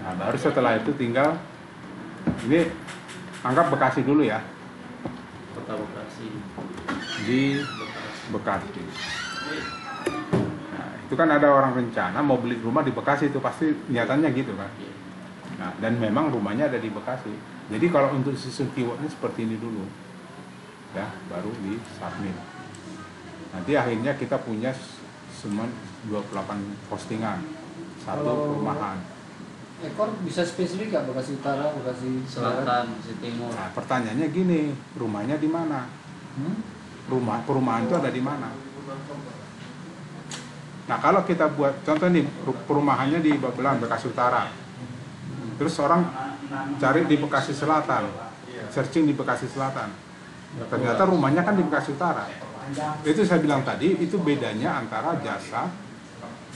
Nah, baru setelah itu tinggal ini anggap Bekasi dulu ya. Kota Bekasi. Di Bekasi. Nah, itu kan ada orang rencana mau beli rumah di Bekasi, itu pasti niatannya gitu kan. Nah, dan memang rumahnya ada di Bekasi. Jadi kalau untuk susun keywordnya seperti ini dulu, ya, baru di submit. Nanti akhirnya kita punya cuma 28 postingan, satu perumahan. Ekor bisa spesifik nggak? Bekasi Utara, Bekasi Selatan, Bekasi Timur. Nah, pertanyaannya gini, rumahnya di mana? Perumahan itu ada di mana? Nah, kalau kita buat contoh nih, perumahannya di Babelan, Bekasi Utara. Terus orang cari di Bekasi Selatan, searching di Bekasi Selatan. Ternyata rumahnya kan di Bekasi Utara. Itu saya bilang tadi, itu bedanya antara jasa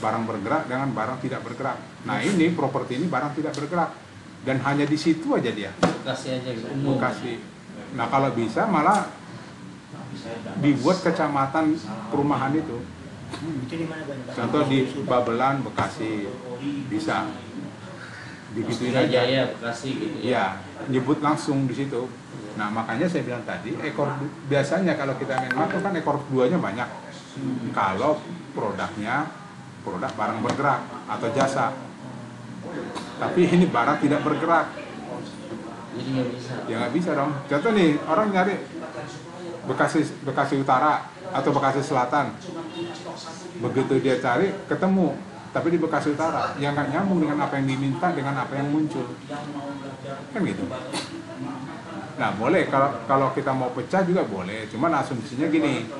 barang bergerak dengan barang tidak bergerak. Nah, ini properti ini barang tidak bergerak dan hanya di situ aja dia. Bekasi aja gitu. Bekasi. Nah, kalau bisa malah dibuat kecamatan perumahan itu. Contoh di Babelan, Bekasi, bisa digituin aja. Jaya, Bekasi gitu ya. Nyebut langsung di situ. Nah, makanya saya bilang tadi, biasanya kalau kita main market kan ekor 2-nya banyak. Kalau produknya produk barang bergerak atau jasa. Tapi ini barang tidak bergerak. Jadi nggak bisa. Ya nggak bisa dong. Contoh nih, orang nyari Bekasi Utara atau Bekasi Selatan. Begitu dia cari, ketemu. Tapi di Bekasi Utara, yang nggak nyambung dengan apa yang diminta, dengan apa yang muncul. Kan gitu. Nah, boleh kalau kita mau pecah juga boleh. Cuman asumsinya gini,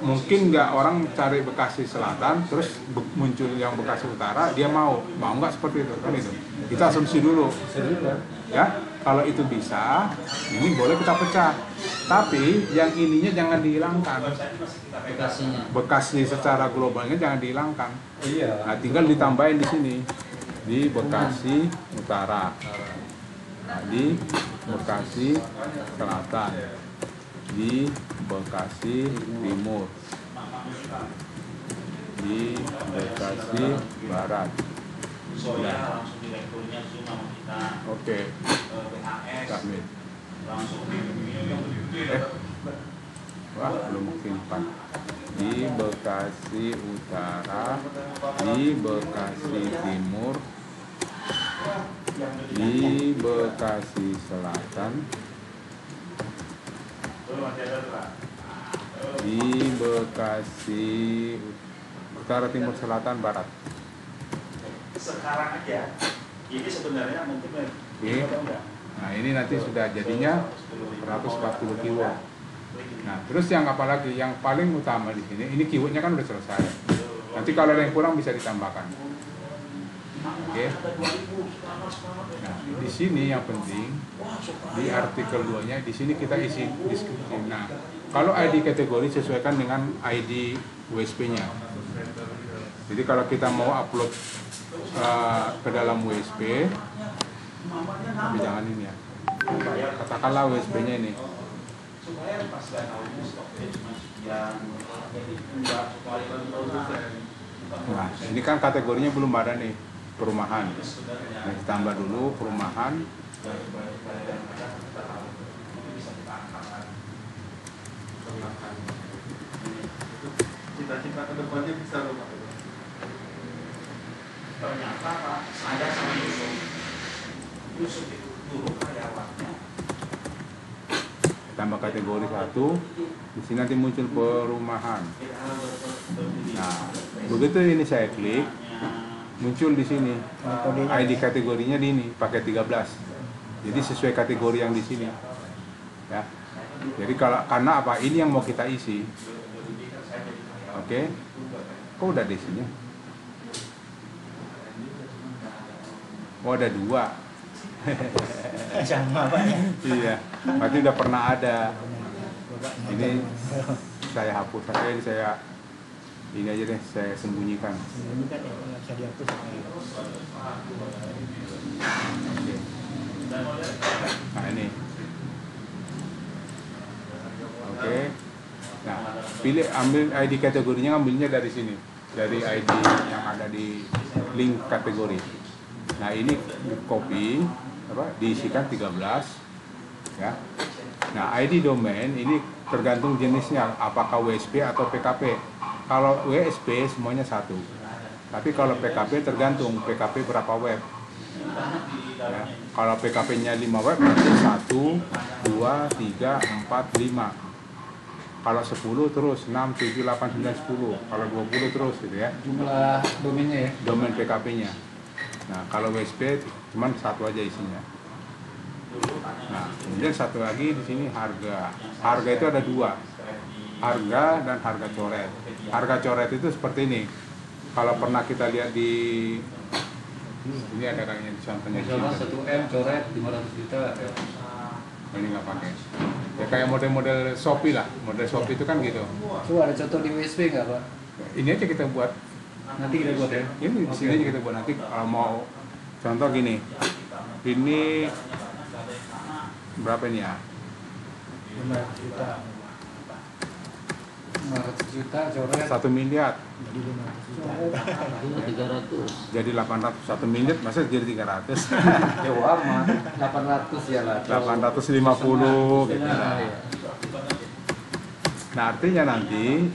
mungkin nggak orang cari Bekasi Selatan, terus muncul yang Bekasi Utara, dia mau nggak seperti itu kan itu. Kita asumsi dulu, ya. Kalau itu bisa, ini boleh kita pecah. Tapi yang ininya jangan dihilangkan. Bekasinya. Bekasi secara globalnya jangan dihilangkan. Nah, tinggal ditambahin di sini di Bekasi Utara. Nah, di Bekasi Selatan, di Bekasi Timur, di Bekasi Barat. Oke. Submit. Wah, belum simpan. Di Bekasi Utara, di Bekasi Timur, di Bekasi Selatan, di Bekasi Utara, Timur, Selatan, Barat. Sekarang aja, ini sebenarnya mungkin Nah, ini nanti sudah jadinya 140 keyword. Nah, terus yang apa lagi? Yang paling utama di sini, ini keywordnya kan udah selesai. Nanti kalau ada yang kurang bisa ditambahkan. Oke. Nah, di sini yang penting di artikel 2-nya, di sini kita isi deskripsi. Nah, kalau ID kategori sesuaikan dengan ID WSP-nya. Jadi kalau kita mau upload ke dalam WSP, tapi jangan ini ya. Katakanlah WSP-nya ini. Nah, ini kan kategorinya belum ada nih, perumahan. Nah, ditambah dulu perumahan. cita-cita ke depannya bisa loh Pak. Ternyata Pak, saya sama Yusuf itu dulu karyawannya. Tambah kategori 1, di sini nanti muncul perumahan. Nah, begitu ini saya klik, muncul di sini ID kategorinya di ini pakai 13. Jadi sesuai kategori yang di sini. Ya. Jadi karena apa? Ini yang mau kita isi. Oke. Kok udah di sini? Oh, ada 2. Sama Pak ya. Iya, berarti udah pernah ada. Ini saya hapus saja, ini aja deh, saya sembunyikan. Ini kan nggak bisa dihapus. Nah, ini. Oke. Nah, ambil ID kategorinya, ambilnya dari sini, dari ID yang ada di link kategori. Nah ini copy, diisikan 13 ya. Nah ID domain ini tergantung jenisnya, apakah WSP atau PKP. Kalau WSP semuanya satu, tapi kalau PKP tergantung PKP berapa web ya. Kalau PKP-nya 5 web berarti 1, 2, 3, 4, 5. Kalau 10 terus 6, 7, 8, 9, 10. Kalau 20 terus gitu ya. Jumlah domainnya ya. Domain PKP-nya. Nah, kalau WSP cuman satu aja isinya. Nah, kemudian satu lagi di sini harga. Harga itu ada dua. Harga dan harga coret. Harga coret itu seperti ini. Kalau pernah kita lihat di ini ada kayaknya di contohnya. Misalnya 1M coret 500 juta. Ya. Ini nggak pakai. Ya kayak model-model Shopee lah. Model Shopee itu kan gitu. Coba ada contoh di WSP nggak Pak? Ini aja kita buat. Nanti kita buat ya. Ini di sini aja kita buat nanti kalau mau contoh gini. Ini berapa ini ya? 500 juta. 500 juta coret. 1 miliar. Jadi 500 juta. Itu 300. Jadi 800. 1 miliar masa jadi 300. Jauh amat. 800 ya lah. 850 gitu. Nah, ya. Nah, artinya nanti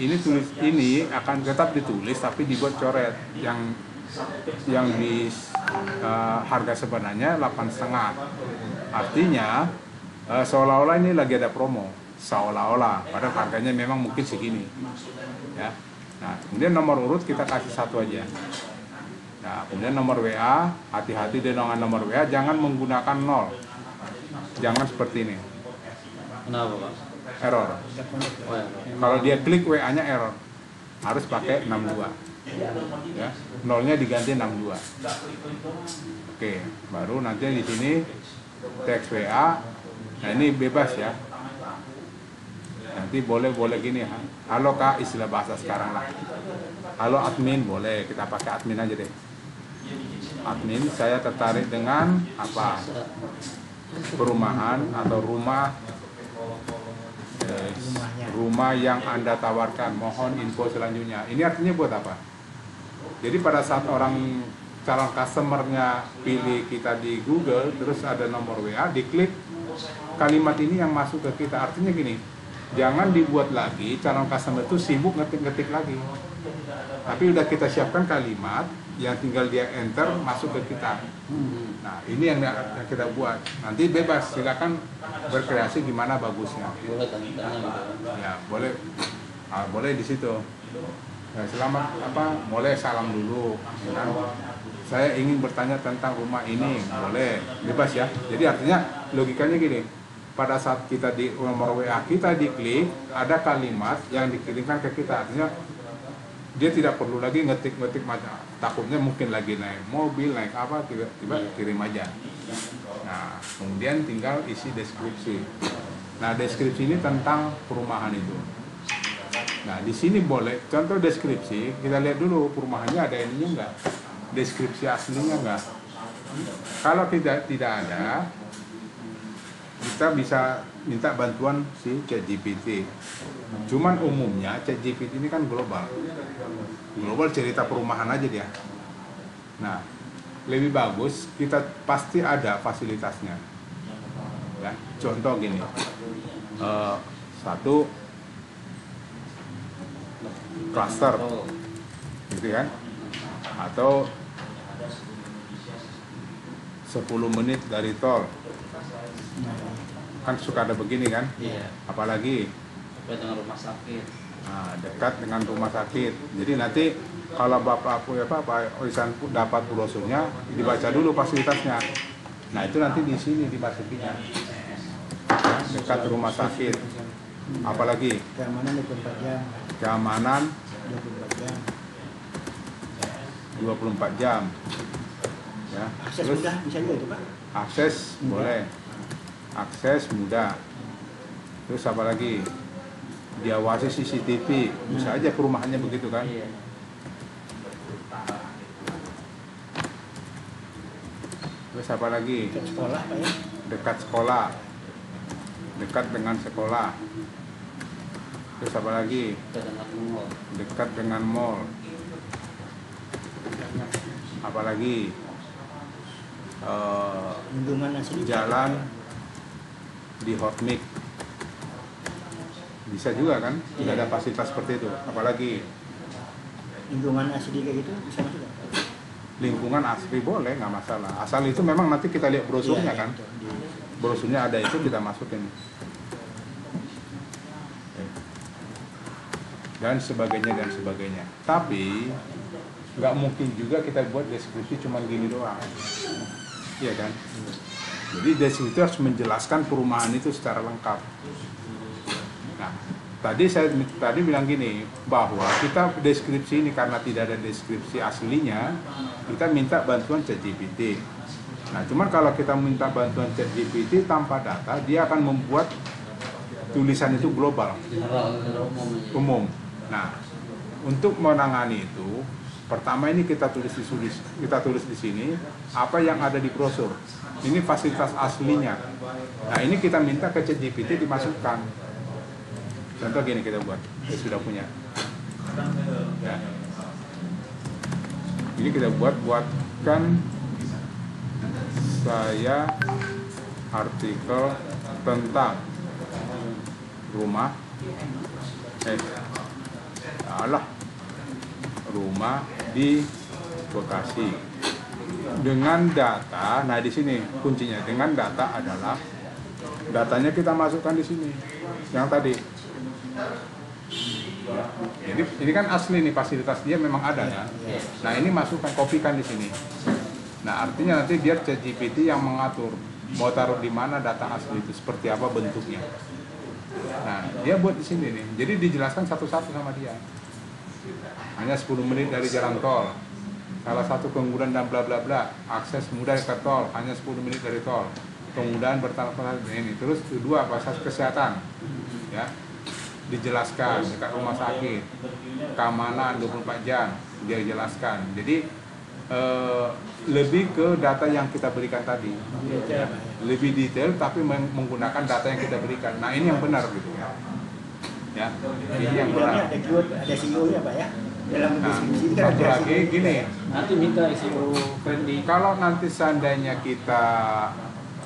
ini akan tetap ditulis tapi dibuat coret yang di harga sebenarnya 8,5. Artinya seolah-olah ini lagi ada promo. Seolah-olah, padahal harganya memang mungkin segini ya. Nah kemudian nomor urut kita kasih satu aja. Nah kemudian nomor WA, hati-hati dengan nomor WA, jangan menggunakan 0, jangan seperti ini. Kenapa Pak? Error. Oh, ya. Kalau dia klik WA nya error, harus pakai 62 ya, nolnya diganti 62. Oke, baru nanti di sini teks WA. Nah ini bebas ya. Nanti boleh gini, halo kak, istilah bahasa sekarang lah. Halo admin, boleh kita pakai admin aja deh. Admin, saya tertarik dengan apa? Perumahan atau rumah yang Anda tawarkan. Mohon info selanjutnya. Ini artinya buat apa? Jadi pada saat orang calon customernya pilih kita di Google, terus ada nomor WA, diklik kalimat ini yang masuk ke kita. Artinya gini, jangan dibuat lagi calon customer itu sibuk ngetik-ngetik lagi. Tapi udah kita siapkan kalimat yang tinggal dia enter masuk ke kita. Nah ini yang kita buat. Nanti bebas, silakan berkreasi gimana bagusnya. Boleh tanya gitu. Ya boleh, boleh di situ. Ya, selamat boleh salam dulu. Kan? Saya ingin bertanya tentang rumah ini, boleh, bebas ya. Jadi artinya logikanya gini. Pada saat kita di nomor WA kita diklik, ada kalimat yang dikirimkan ke kita. Artinya dia tidak perlu lagi ngetik-ngetik macam. Takutnya mungkin lagi naik mobil, naik apa, tiba-tiba kirim aja. Nah, kemudian tinggal isi deskripsi. Nah, deskripsi ini tentang perumahan itu. Nah, di sini boleh contoh deskripsi. Kita lihat dulu perumahannya ada ininya enggak? Deskripsi aslinya enggak? Kalau tidak ada, kita bisa minta bantuan si ChatGPT. Cuman umumnya ChatGPT ini kan global cerita perumahan aja dia. Nah, lebih bagus kita pasti ada fasilitasnya. Ya, contoh gini, satu cluster, gitu kan? Atau 10 menit dari tol. Kan suka ada begini kan? Iya. Apalagi Sampai dengan rumah sakit. nah, dekat dengan rumah sakit. Jadi nanti kalau Bapak Pak Oisan dapat brosurnya, dibaca dulu fasilitasnya. Nah itu nanti di sini dimasukinya. Dekat rumah sakit. Apalagi Keamanan 24 jam. keamanan 24 jam. 24 jam. Ya. Akses Terus mudah bisa juga itu Pak. akses boleh. Akses mudah. Terus apa lagi? Diawasi CCTV. Bisa aja perumahannya begitu kan? Iya. Terus apa lagi? Ke sekolah Pak ya. Dekat sekolah. Dekat dengan sekolah. Terus apa lagi? Kita dengan mall. Dekat dengan mall. apalagi Lingkungan asli jalan di hot mix bisa juga kan, tidak ada fasilitas seperti itu. Apalagi lingkungan asli kayak gitu bisa masuk nggak? lingkungan asli boleh, nggak masalah, asal itu memang nanti kita lihat brosurnya Iya, kan, itu. brosurnya ada itu kita masukin dan sebagainya. Tapi nggak mungkin juga kita buat deskripsi cuma gini doang, iya kan? Jadi deskripsi harus menjelaskan perumahan itu secara lengkap. Nah, saya bilang gini, bahwa kita deskripsi ini karena tidak ada deskripsi aslinya, kita minta bantuan ChatGPT. Nah, cuman kalau kita minta bantuan ChatGPT tanpa data, dia akan membuat tulisan itu global, General umum. Nah, untuk menangani itu, pertama ini kita tulis di sini apa yang ada di brosur. Ini fasilitas aslinya. Nah, ini kita minta ke ChatGPT dimasukkan. Contoh gini kita buat, kita sudah punya. Ya. Ini kita buatkan saya artikel tentang rumah rumah di Bekasi dengan data. Nah, di sini kuncinya, dengan data adalah datanya kita masukkan di sini yang tadi. Jadi ini kan asli nih, fasilitas dia memang ada kan. Nah, ini masukkan, kopikan di sini. Nah, artinya nanti biar ChatGPT yang mengatur mau taruh di mana data asli itu, seperti apa bentuknya. Nah, dia buat di sini nih. Jadi dijelaskan satu-satu sama dia. Hanya 10 menit dari jalan tol. Salah satu keunggulan dan bla bla bla. Akses mudah ke tol, hanya 10 menit dari tol. Kemudahan bertahap ini. Terus kedua, fasilitas kesehatan. Ya. Dijelaskan dekat rumah sakit. Keamanan 24 jam dia jelaskan. Jadi lebih ke data yang kita berikan tadi. Ya. Lebih detail tapi menggunakan data yang kita berikan. Nah, ini yang benar gitu ya. Ya, ini yang benar. Ada keyword, ada CEO-nya Pak ya. Dalam Nah, deskripsi itu kan satu ada lagi CEO. gini, Nanti minta SEO friendly. kalau nanti seandainya kita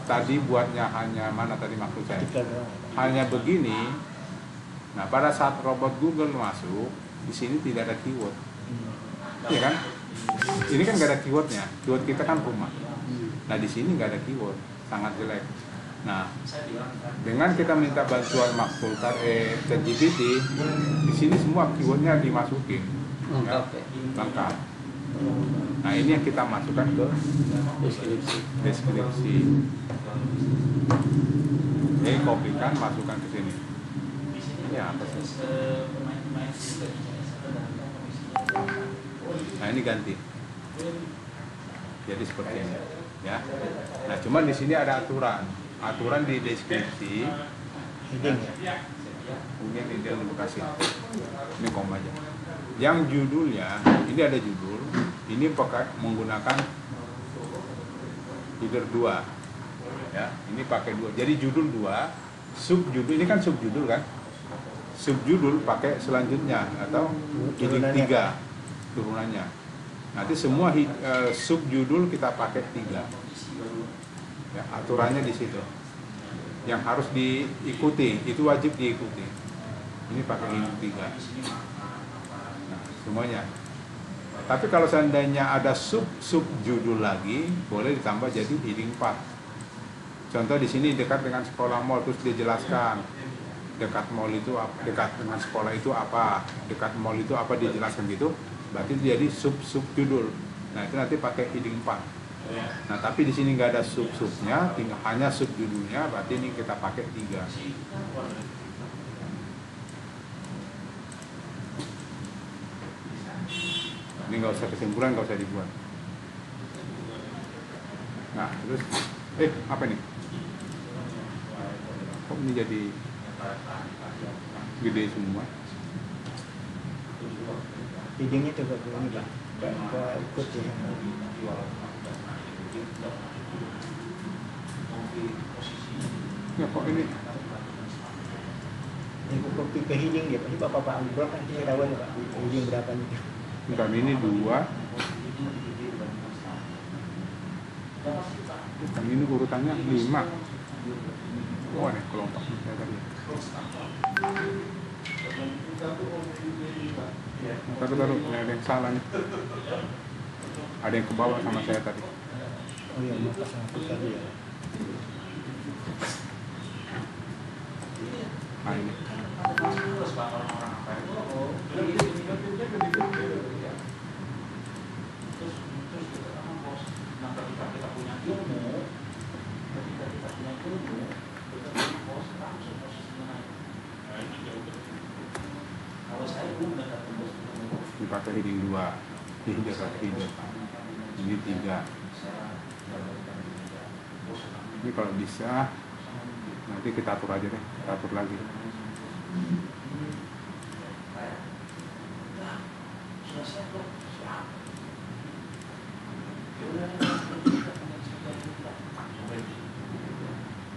tadi buatnya hanya mana tadi maksud saya, Artikel doang. hanya begini. Nah, pada saat robot Google masuk, di sini tidak ada keyword, iya kan? Ini kan nggak ada keywordnya. Keyword kita kan rumah. Nah, di sini nggak ada keyword, sangat jelek. Nah, dengan kita minta bantuan ChatGPT, di sini semua keywordnya dimasukin, lengkap ya. lengkap. Nah, ini yang kita masukkan ke deskripsi. Jadi kopikan, masukkan ke sini. Ini apa sih? Nah, ini ganti. Jadi seperti ini, ya. Nah, cuman di sini ada aturan di deskripsi. Heading ya. Mungkin ini Bekasi. Ini kom aja. Yang judulnya, ini ada judul. Ini pakai menggunakan header 2. Ya, ini pakai 2. Jadi judul 2, subjudul ini kan subjudul kan? Subjudul pakai selanjutnya atau heading 3 turunannya. Nanti semua subjudul kita pakai 3. Ya, aturannya di situ. Yang harus diikuti, itu wajib diikuti. Ini pakai heading 3. Nah, semuanya. Tapi kalau seandainya ada subjudul lagi, boleh ditambah jadi heading 4. Contoh di sini dekat dengan sekolah mall, terus dijelaskan dekat mall itu apa, dekat dengan sekolah itu apa, dekat mall itu apa, dijelaskan gitu. Berarti jadi subjudul. Nah, itu nanti pakai heading 4. Nah, tapi di sini nggak ada subnya, tinggal hanya subjudulnya, berarti ini kita pakai 3. Ini nggak usah kesimpulan, nggak usah dibuat. Nah, terus apa nih? Kok ini jadi gede semua? Headingnya coba ke ini Pak. Ke ikut ya. Ya kok ini? Ini kopi ke heading dia Pak. Ini Bapak ambil kan dia tahu ya Pak. Heading berapa nih? Bentar, ini 2. Dan ini urutannya 5. Oh, ini kelompok saya tadi. Taruh, ada yang salah nih. Ada yang ke bawah sama saya tadi. Oh iya, maka satu tadi ya. Nah, ini. Terus bakal orang apa itu? Terus kita kan bos. Nah, ketika kita punya ilmu, kita bos langsung posisinya naik. Kalau saya belum mendapat bos, Dipakai heading 2. Ini jarak heading. Ini 3. Ini kalau bisa nanti kita atur aja deh, kita atur lagi. sudah siap dong, siap.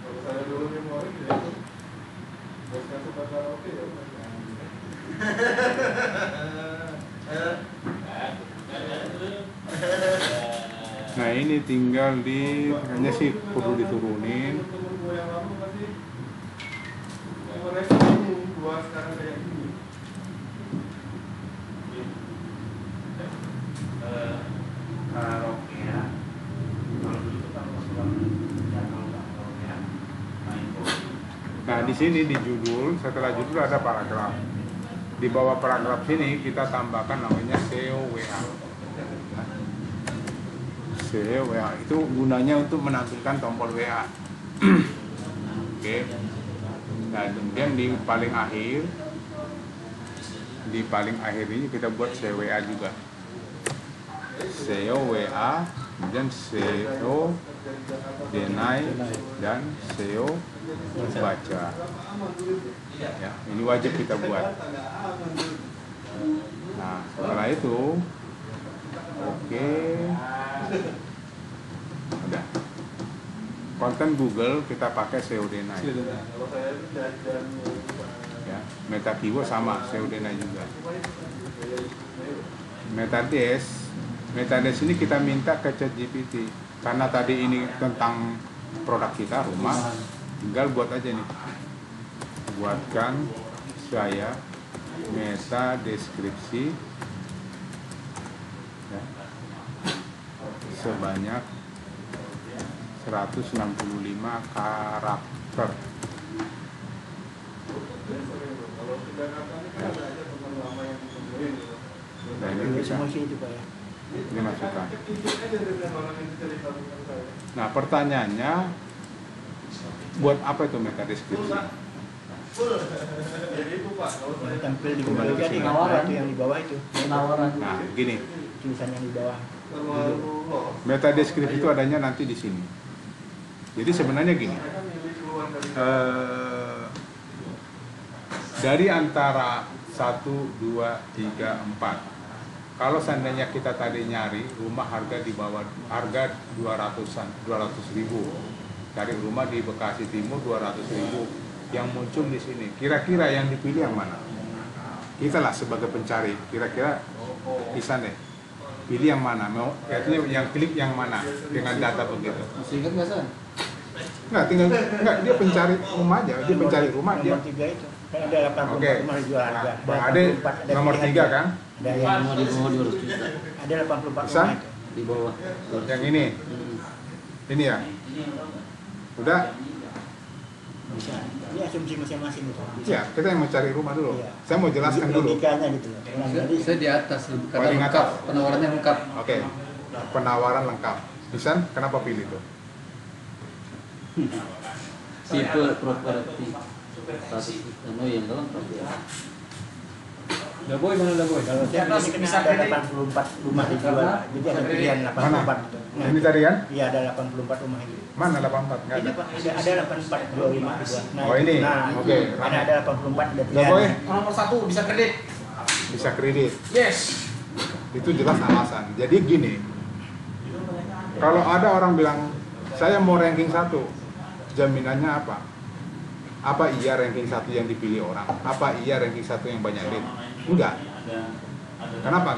Kalau saya dulu memori gitu, bosnya suka karaoke ya. Nah ini tinggal di, kayaknya sih perlu diturunin. Mereka ini buat sekarang kayak gini. Karaoke ya. Kalau dulu kan Nah di sini di judul, setelah judul ada paragraf. Di bawah paragraf sini kita tambahkan namanya SEO WA. SEO WA itu gunanya untuk menampilkan tombol WA. Oke. Nah kemudian di paling akhir ini kita buat SEO WA juga. SEO WA, kemudian SEO deny dan SEO baca. Ya, ini wajib kita buat. Nah, setelah itu oke. Udah. Konten Google kita pakai SEO deny. Kalau saya itu jajan Ya, meta keyword sama SEO deny juga. Metades ini kita minta ke ChatGPT karena tadi ini tentang produk kita rumah, tinggal buat aja nih, buatkan saya meta deskripsi ya, sebanyak 165 karakter. kalau sudah kata ini kan ada aja teman lama yang ditemuin. Nah ini Ini bisa, semua sih itu Pak ya. ini masukkan. Kecil aja dengan orang itu cerita tentang saya. Nah pertanyaannya, buat apa itu meta deskripsi? Jadi itu Pak, kalau saya Tampil di Kembali Google ke jadi sini. penawaran itu yang di bawah itu. Penawaran. Nah gini, Tulisan yang di bawah. terlalu loh, meta deskripsi itu adanya nanti di sini. Jadi sebenarnya gini, saya kan milih duluan dari dari antara 1, 2, 3, 4. Kalau seandainya kita tadi nyari rumah harga di bawah harga 200-an, 200.000. Cari rumah di Bekasi Timur 200.000. Yang muncul di sini, kira-kira yang dipilih yang mana? Kita lah sebagai pencari, kira-kira Isan deh. Pilih yang mana? Mau artinya yang klik yang mana dengan data begitu. Masih ingat nggak San? Enggak, dia pencari rumah aja, dia pencari rumah dia. Nomor 3 itu. Kan ada 84 Oke. rumah dijual harga. Bang Ade nomor 3 kan? Ada yang Mau di bawah 200 juta. ada 84 Bisa? rumah itu. Di bawah. Yang ini. Ini ya. Udah? Bisa. Ini asumsi masing-masing itu. Bisa. Ya, kita yang mencari rumah dulu. Iya. Saya mau jelaskan dulu. Logikanya gitu. Nah, jadi Saya di atas, kata Paling lengkap, atas. penawarannya lengkap. Oke. Penawaran lengkap. Isan, kenapa pilih itu? Tipe properti. Status yang lengkap ya. Daboy mana Daboy? kalau saya Atas ini bisa ada kredit. 84 rumah dijual. Jadi ada pilihan 84. Mana? Nah, Ini tadi kan? Iya ada 84 rumah itu. Mana 84? Enggak Ini ada. Pak ada 84 25 itu. Nah, Oh, ini? Nah, Oke, Karena rame. ada 84 ada Udah boy, pilihan. nomor 1 bisa kredit. bisa kredit. Yes. Itu jelas alasan. Jadi gini, kalau ada orang bilang saya mau ranking 1, jaminannya apa? Apa iya ranking 1 yang dipilih orang? Apa iya ranking 1 yang banyak lead? Enggak. Kenapa?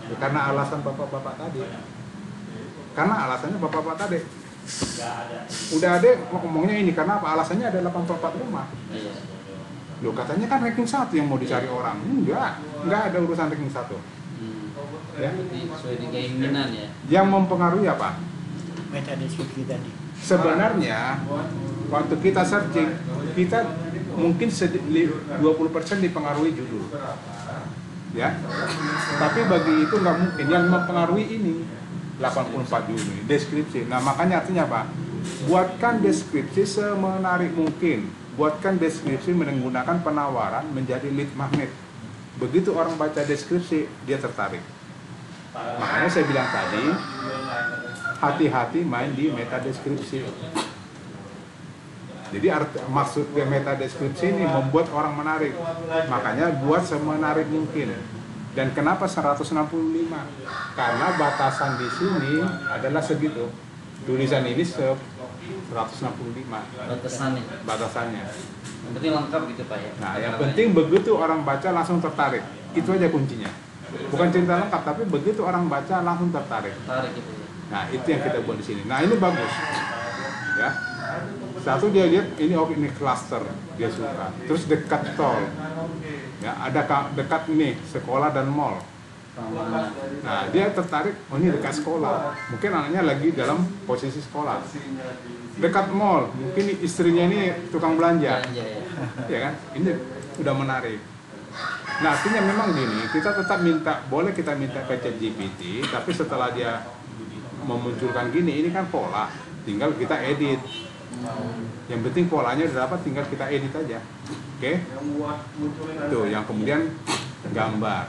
Ya, karena alasan bapak-bapak tadi. Karena alasannya bapak-bapak tadi. Udah ada ngomongnya ini karena apa? Alasannya ada 84 rumah. Iya. Loh katanya kan ranking 1 yang mau dicari orang. Enggak ada urusan ranking 1. Ya. Jadi sesuai dengan keinginan ya. Yang mempengaruhi apa? Meta deskripsi tadi. Sebenarnya waktu kita searching, kita mungkin 20% dipengaruhi judul. Ya. Tapi bagi itu nggak mungkin. Yang mempengaruhi ini 84 judul, deskripsi. Nah, makanya artinya apa? Buatkan deskripsi semenarik mungkin. Buatkan deskripsi menggunakan penawaran menjadi lead magnet. Begitu orang baca deskripsi, dia tertarik. Makanya saya bilang tadi, hati-hati main di meta deskripsi. Jadi maksud meta deskripsi ini membuat orang menarik. Makanya buat semenarik mungkin. Dan kenapa 165? Karena batasan di sini adalah segitu. Tulisan ini 165 batasannya. Yang penting lengkap gitu Pak ya. Nah, yang penting begitu orang baca langsung tertarik. Itu aja kuncinya. Bukan cerita lengkap, tapi begitu orang baca langsung tertarik. Tertarik gitu ya. Nah, itu yang kita buat di sini. Nah, ini bagus. Ya. Satu dia lihat ini ini cluster dia suka. Terus dekat tol. Ya, ada dekat ini sekolah dan mall. Nah, dia tertarik, oh ini dekat sekolah. Mungkin anaknya lagi dalam posisi sekolah. Dekat mall, mungkin istrinya ini tukang belanja. Ya kan? Ini udah menarik. Nah, artinya memang gini, kita tetap boleh kita minta ke ChatGPT, tapi setelah dia memunculkan gini, ini kan pola, tinggal kita edit. Yang penting polanya udah dapat, tinggal kita edit aja. Oke? Tuh, yang kemudian gambar.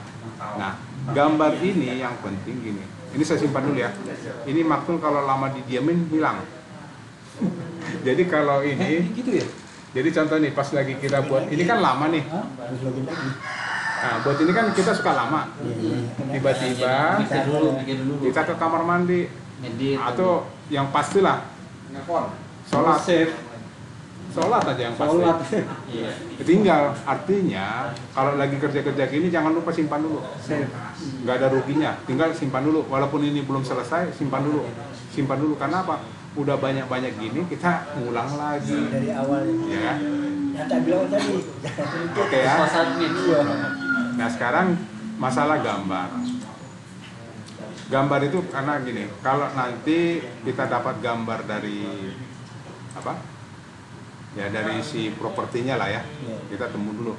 Nah, gambar ini yang penting gini. Ini saya simpan dulu ya. Ini maktul kalau lama didiamin hilang. Jadi kalau ini gitu ya? Jadi contoh nih, pas lagi kita buat, ini kan lama nih. Terus login lagi. Nah, buat ini kan kita suka lama. Tiba-tiba Mikir dulu. kita ke kamar mandi. Ngedit. Atau yang pastilah sholat. Sholat aja yang pasti. Iya. Tinggal, artinya kalau lagi kerja-kerja gini jangan lupa simpan dulu. Nggak ada ruginya, tinggal simpan dulu. Walaupun ini belum selesai, simpan dulu. Simpan dulu, karena apa? Udah banyak-banyak gini, kita ngulang lagi. Dari awal. Ya. Yang tak bilang tadi. Oke ya. Pas admin. Nah, sekarang masalah gambar. Gambar itu karena gini, kalau nanti kita dapat gambar dari apa? Ya dari si propertinya lah ya. Kita temu dulu.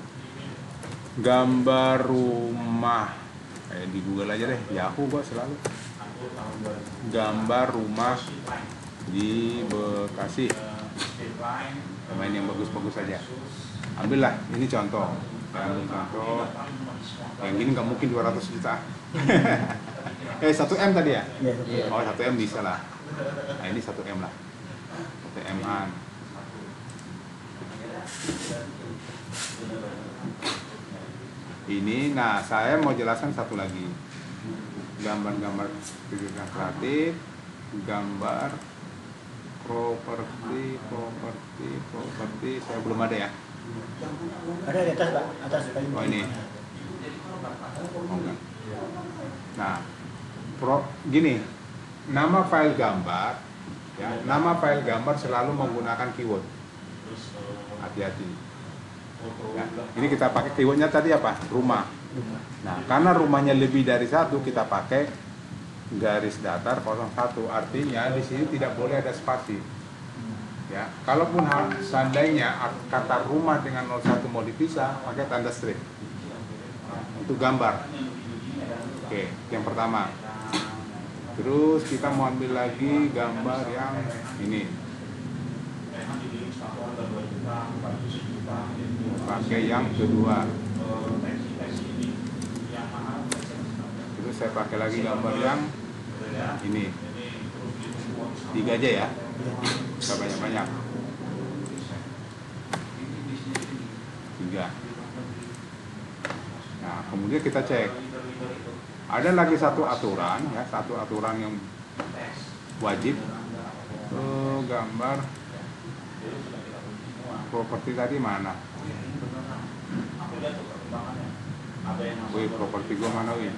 Gambar rumah. Di Google aja deh, Yahoo gua selalu. Gambar rumah di Bekasi. Main yang bagus-bagus aja. Ambillah, ini contoh. Saya ambil contoh. Yang gini nggak mungkin 200 juta. 1M tadi ya? Iya. Oh, 1M bisa lah. Nah, ini 1M lah. 1M-an. Ini, nah saya mau jelaskan satu lagi. Gambar-gambar kreatif, gambar properti, saya belum ada ya. Ada di atas Pak, atas paling. Oh ini. Oh, enggak. Nah, gini, nama file gambar, ya, nama file gambar selalu menggunakan keyword. Hati-hati. Ya, ini kita pakai keywordnya tadi apa? Rumah. Nah, karena rumahnya lebih dari satu, kita pakai garis datar 01. Artinya di sini tidak boleh ada spasi. Ya, kalaupun seandainya kata rumah dengan 01 mau dipisah, pakai tanda strip. Itu gambar. Oke, yang pertama. Terus kita mau ambil lagi gambar yang ini. Pakai yang kedua. Terus saya pakai lagi gambar yang ini. 3 aja ya. Gak banyak-banyak. 3. Nah, kemudian kita cek. Ada lagi satu aturan ya, satu aturan yang wajib. Gambar properti tadi mana? Wih, properti gua mana wih?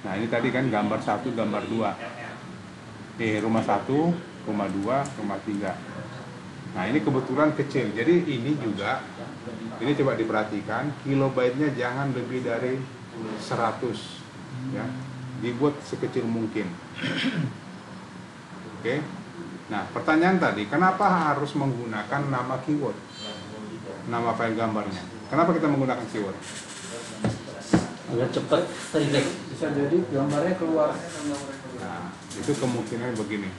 Nah ini tadi kan gambar 1, gambar 2. Rumah 1, rumah 2, rumah 3. Nah ini kebetulan kecil. Jadi ini juga, ini coba diperhatikan, kilobyte-nya jangan lebih dari 100, ya. Dibuat sekecil mungkin. Oke. Nah pertanyaan tadi, kenapa harus menggunakan nama keyword, nama file gambarnya? Kenapa kita menggunakan keyword? Agar cepat terdeteksi. Bisa jadi gambarnya keluar. Nah, itu kemungkinan begini.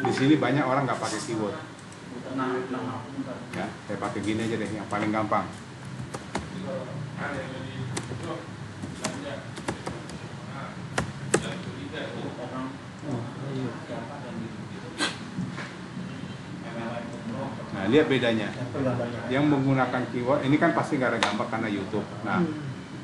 Di sini banyak orang nggak pakai keyword. Ya, saya pakai gini aja deh, yang paling gampang. Nah, lihat bedanya. Yang menggunakan keyword, ini kan pasti nggak ada gambar karena YouTube. Nah,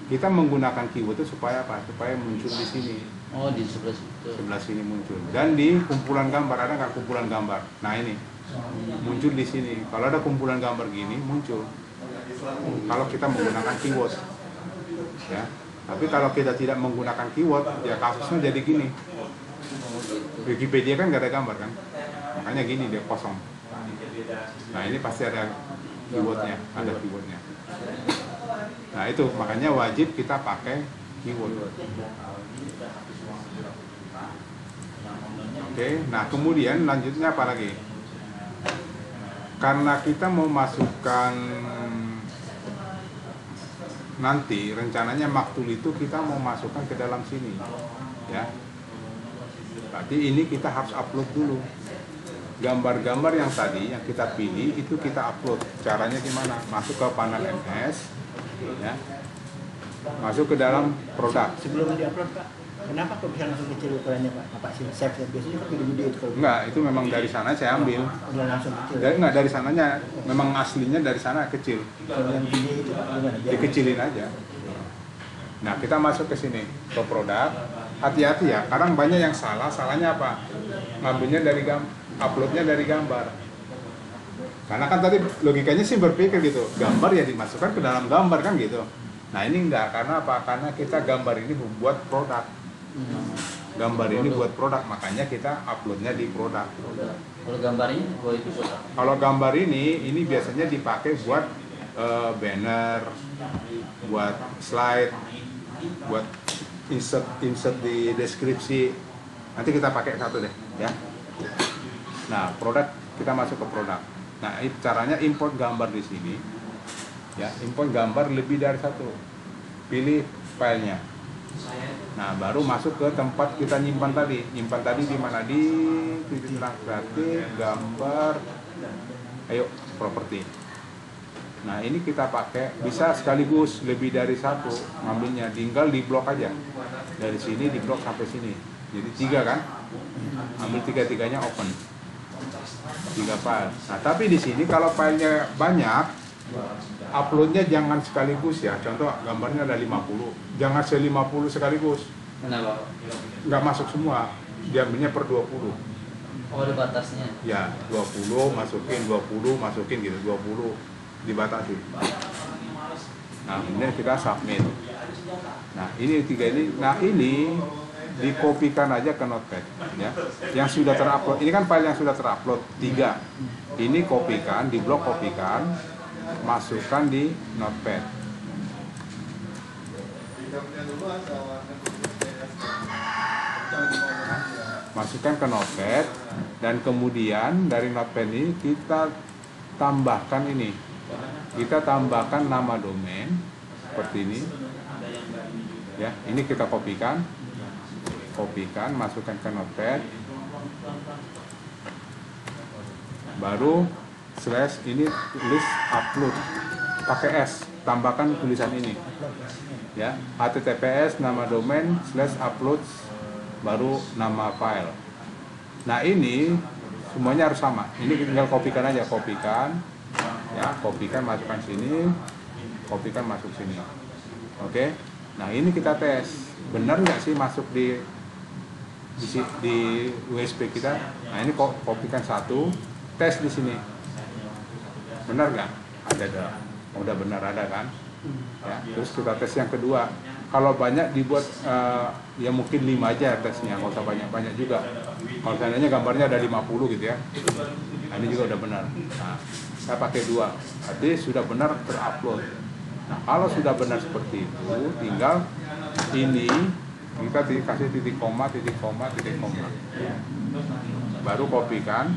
kita menggunakan keyword itu supaya apa? Supaya muncul di sini. Oh, di sebelah situ. Sebelah sini muncul. Dan di kumpulan gambar, ada nggak kumpulan gambar? Nah ini, muncul di sini. Kalau ada kumpulan gambar gini, muncul. Kalau kita menggunakan keyword. Ya. Tapi kalau kita tidak menggunakan keyword, ya kasusnya jadi gini. Wikipedia kan nggak ada gambar kan? Makanya gini, dia kosong. Nah ini pasti ada keywordnya, ada keywordnya. Nah itu makanya wajib kita pakai keyword. Oke, nah kemudian lanjutnya apa lagi? Karena kita mau masukkan nanti rencananya maktul itu kita mau masukkan ke dalam sini, ya. Berarti ini kita harus upload dulu. Gambar-gambar yang tadi yang kita pilih itu kita upload. Caranya gimana? Masuk ke panel MS, ya. Masuk ke dalam produk. Sebelum diupload Pak, kenapa kok bisa langsung kecil ukurannya Pak? Apa sih save biasanya kan gede-gede itu kalau Enggak, itu memang dari sana saya ambil. udah langsung kecil. Enggak dari sananya, memang aslinya dari sana kecil. Kalau yang gede itu Pak gimana? Dikecilin aja. Nah kita masuk ke sini ke produk. Hati-hati ya, kadang banyak yang salah. Salahnya apa? Ngambilnya dari uploadnya dari gambar. Karena kan tadi logikanya sih berpikir gitu, gambar ya dimasukkan ke dalam gambar kan gitu. Nah ini enggak, karena apa? Karena kita gambar ini buat produk. Gambar ini buat produk, makanya kita uploadnya di produk. Kalau gambar ini, gua itu buat apa? Kalau gambar ini biasanya dipakai buat banner, buat slide, buat insert di deskripsi. Nanti kita pakai satu deh, ya. Nah, produk kita masuk ke produk. Nah, caranya import gambar di sini. Ya, import gambar lebih dari satu. Pilih filenya. Nah, baru masuk ke tempat kita nyimpan tadi. Nyimpan tadi di mana? Di titik terang kreatif, gambar. Ayo, properti. Nah, ini kita pakai bisa sekaligus lebih dari satu ngambilnya. Tinggal di blok aja. Dari sini di blok sampai sini. Jadi 3 kan? Ambil 3-3-nya open. 3 file. Nah, tapi di sini kalau filenya banyak, uploadnya jangan sekaligus ya. Contoh gambarnya ada 50, jangan 50 sekaligus. Kenapa? Nggak masuk semua, diambilnya per 20. Oh, ada batasnya. Ya, 20 masukin, 20 masukin gitu, 20 dibatasi. Nah, kemudian kita submit. Nah, ini 3 ini. Nah, ini dikopikan aja ke Notepad ya. Yang sudah terupload. Ini kan file yang sudah terupload 3. Ini kopikan, di blok kopikan, masukkan di Notepad. Masukkan ke Notepad dan kemudian dari Notepad ini kita tambahkan ini. Kita tambahkan nama domain seperti ini. Ya, ini kita kopikan, masukkan ke Notepad. Baru slash ini tulis upload pakai S, tambahkan tulisan ini ya, https nama domain slash upload baru nama file. Nah ini semuanya harus sama, ini tinggal kopikan aja, kopikan ya, kopikan masukkan sini, kopikan masuk sini. Oke. Nah ini kita tes benar nggak sih masuk di USB kita. Nah ini kopikan satu, tes di sini. Benar nggak? Ada. Udah benar ada kan? Ya, terus kita tes yang kedua. Kalau banyak dibuat ya mungkin 5 aja tesnya, nggak usah banyak-banyak juga. Kalau seandainya gambarnya ada 50 gitu ya, nah, ini juga udah benar. Nah, saya pakai 2, berarti sudah benar terupload. Nah, kalau sudah benar seperti itu, tinggal ini kita kasih titik koma, baru kopikan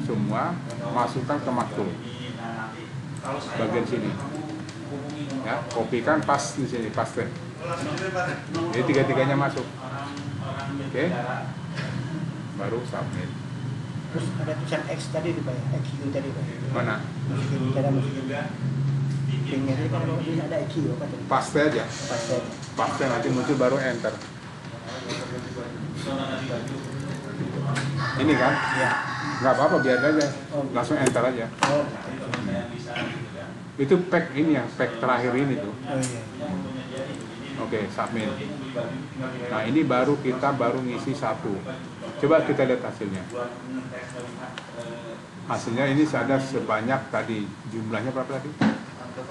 semua, masukkan ke maktub bagian sini. Ya, kopikan pas di sini, paste. Jadi 3-3-nya masuk. Oke. Baru submit. Terus ada tulisan X tadi tuh Pak, XQ tadi Pak. Mana? Masukin pinknya tadi kan ada XQ apa tadi? Paste aja. Paste. Paste nanti muncul baru enter. Ini kan? Iya. Nggak apa-apa, biar aja. Langsung enter aja. Oh. Itu pack ini yang pack terakhir ini tuh. Oh iya. Oke, submit. Nah, ini baru kita ngisi 1. Coba kita lihat hasilnya. Hasilnya ini ada sebanyak tadi, jumlahnya berapa tadi?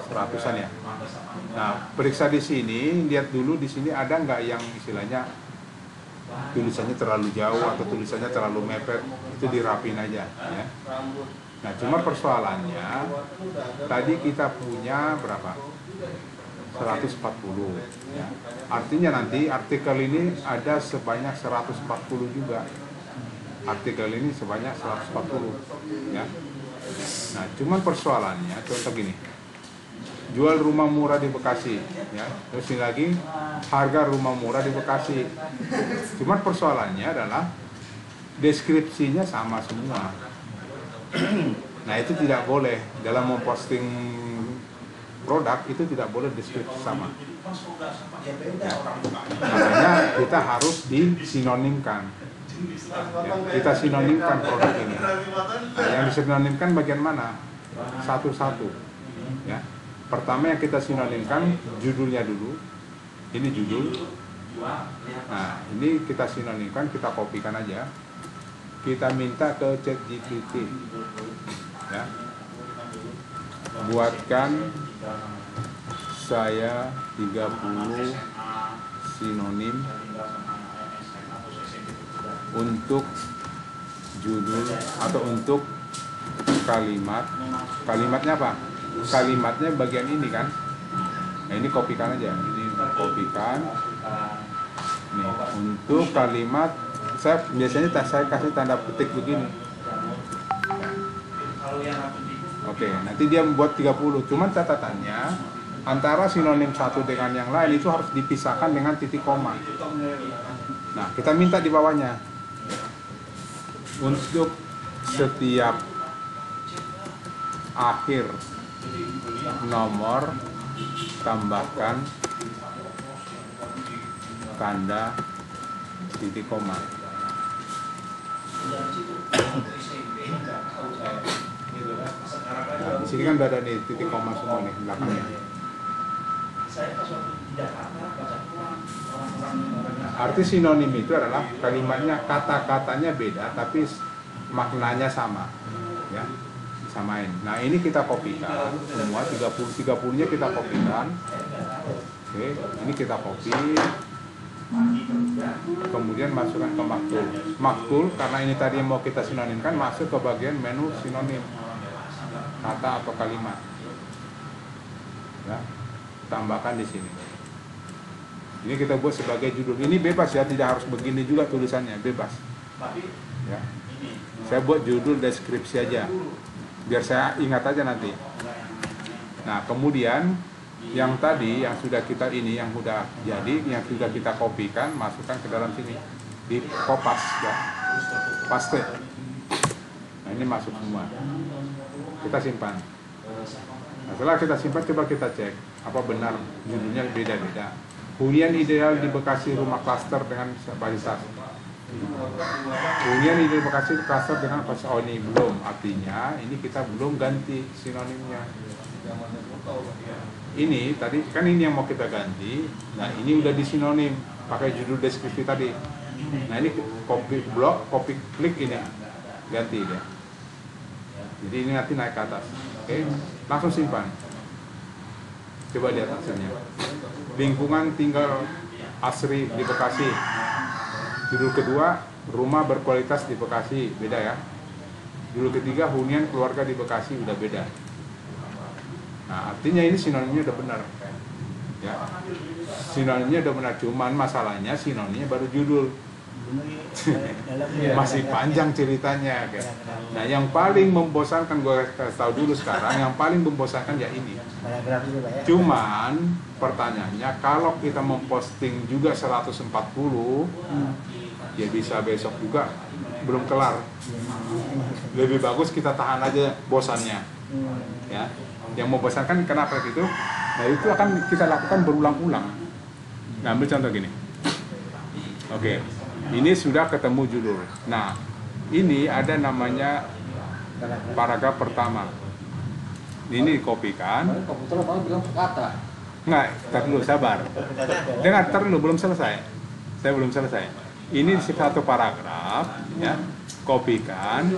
100-an ya. Nah, periksa di sini, lihat dulu di sini ada nggak yang istilahnya tulisannya terlalu jauh atau tulisannya terlalu mepet, itu dirapin aja ya. Nah, cuma persoalannya tadi kita punya berapa? 140 ya. Artinya nanti artikel ini ada sebanyak 140 juga. Artikel ini sebanyak 140 ya. Nah, cuman persoalannya contoh gini. Jual rumah murah di Bekasi ya. Terus ini lagi harga rumah murah di Bekasi. Cuman persoalannya adalah deskripsinya sama semua. Nah, itu tidak boleh dalam memposting produk, itu tidak boleh deskripsi sama. Ya. Makanya kita harus disinonimkan. Ya, kita sinonimkan produk ini. Nah, yang disinonimkan bagian mana? Satu-satu. Ya. Pertama yang kita sinonimkan judulnya dulu. Ini judul. Nah, ini kita sinonimkan, kita kopikan aja. Kita minta ke ChatGPT. Ya. Buatkan saya 30 sinonim untuk judul atau untuk kalimat. Kalimatnya apa? Kalimatnya bagian ini kan. Nah, ini kopikan aja. Ini kopikan. Nih, untuk kalimat saya biasanya saya kasih tanda petik begini. Oke, nanti dia membuat 30. Cuman catatannya antara sinonim satu dengan yang lain itu harus dipisahkan dengan titik koma. Nah, kita minta di bawahnya untuk setiap akhir nomor tambahkan tanda titik koma. Nah, di sini kan udah ada nih titik koma semua nih belakangnya. Arti sinonim itu adalah kalimatnya, kata-katanya beda tapi maknanya sama, ya, samain. Nah, ini kita kopikan semua 30-30-nya kita kopikan. Oke, ini kita copy. Kemudian masukkan ke maktul. Maktul karena ini tadi yang mau kita sinonimkan, masuk ke bagian menu sinonim kata atau kalimat. Ya, tambahkan di sini. Ini kita buat sebagai judul. Ini bebas ya, tidak harus begini juga tulisannya, bebas. Ya. Saya buat judul deskripsi aja, biar saya ingat aja nanti. Nah, kemudian yang tadi yang sudah kita ini yang sudah jadi, yang sudah kita kopikan, masukkan ke dalam sini di kopas ya, paste. Nah, ini masuk semua. Kita simpan. Nah, setelah kita simpan, coba kita cek apa benar judulnya beda-beda. Hunian ideal di Bekasi rumah klaster dengan fasilitas. Hunian ideal di Bekasi klaster dengan fasilitas. Oh, ini belum, artinya ini kita belum ganti sinonimnya. Ini tadi kan ini yang mau kita ganti. Nah, ini udah disinonim pakai judul deskripsi tadi. Nah, ini copy blok, copy klik ini ganti dia. Jadi ini nanti naik ke atas. Oke, langsung simpan. Coba lihat hasilnya. Lingkungan tinggal asri di Bekasi. Judul kedua, rumah berkualitas di Bekasi, beda ya. Judul ketiga, hunian keluarga di Bekasi, udah beda. Nah, artinya ini sinonimnya udah benar. Ya. Sinonimnya udah benar, cuman masalahnya sinonimnya baru judul. Masih panjang ceritanya. Nah, yang paling membosankan, gue kasih tahu dulu sekarang, yang paling membosankan ya ini. Paragraf itu Pak ya. Cuman pertanyaannya, kalau kita memposting juga 140, ya bisa besok juga belum kelar. Lebih bagus kita tahan aja bosannya. Ya. Yang membosankan kenapa gitu? Nah, itu akan kita lakukan berulang-ulang. Nah, ambil contoh gini. Oke. Ini sudah ketemu judul. Nah, ini ada namanya paragraf pertama. Ini dikopikan. Komputer malah bilang kata. Nggak, tar dulu, sabar. Dengar, tar dulu, belum selesai. Saya belum selesai. Ini satu paragraf, ya. Kopikan,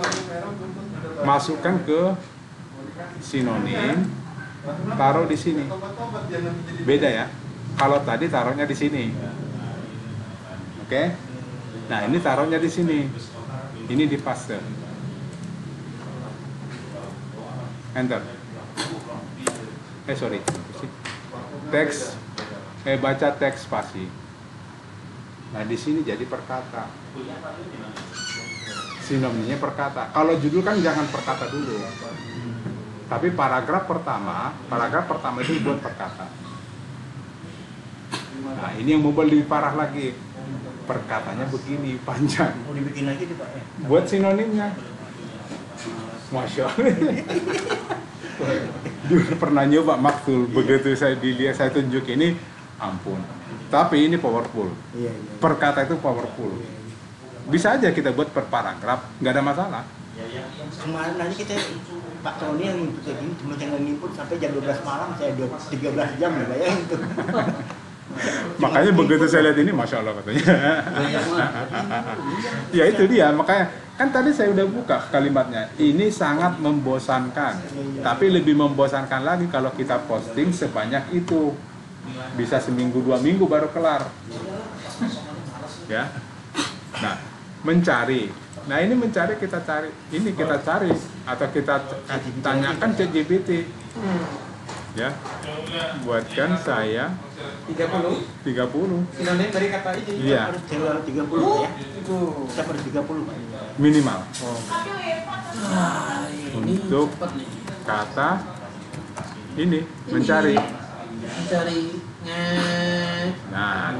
masukkan ke sinonim, taruh di sini. Beda ya. Kalau tadi taruhnya di sini. Oke? Nah, ini taruhnya di sini. Ini di paste. Enter. Sorry. Teks. Baca teks spasi. Nah, di sini jadi perkata. Sinonimnya perkata. Kalau judul kan jangan perkata dulu. Tapi paragraf pertama itu buat perkata. Nah, ini yang membuat lebih parah lagi. Perkatanya begini, panjang. Mau dibikin lagi tuh Pak ya. Buat sinonimnya. Masya Allah. Dulu pernah nyoba maktul, begitu saya dilihat, saya tunjuk ini, ampun. Tapi ini powerful. Iya. Perkata itu powerful. Bisa aja kita buat per paragraf, nggak ada masalah. Kemarin aja kita Pak Tony yang input kayak gini, cuma yang input sampai jam 12 malam, saya 13 jam ya bayangin tuh. Makanya begitu saya lihat ini, Masya Allah katanya. Ya itu dia, makanya kan tadi saya udah buka kalimatnya. Ini sangat membosankan, tapi lebih membosankan lagi kalau kita posting sebanyak itu. Bisa seminggu 2 minggu baru kelar. Ya. Nah, mencari. Nah, ini mencari kita cari. Ini kita cari atau kita tanyakan ke GPT. Ya. Buatkan saya 30. Sinonim dari kata ini. Iya. Harus 30 Pak ya. Kita harus 30 Pak. Minimal. Ini Untuk cepat nih. kata ini mencari. Mencari. Nah,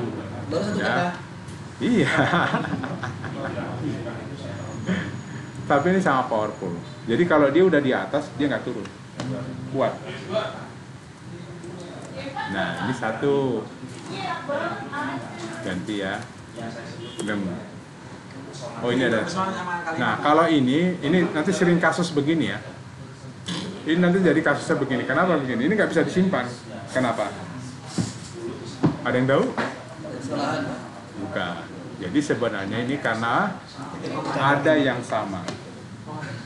Baru satu ya. kata. Iya. Tapi ini sangat powerful. Jadi kalau dia udah di atas, dia nggak turun. Kuat. Nah, ini satu. Ganti ya. Oh, ini ada. Nah, kalau ini nanti sering kasus begini ya. Ini nanti jadi kasusnya begini. Kenapa begini? Ini nggak bisa disimpan. Kenapa? Ada yang tahu? Kesalahan. Bukan. Jadi sebenarnya ini karena ada yang sama.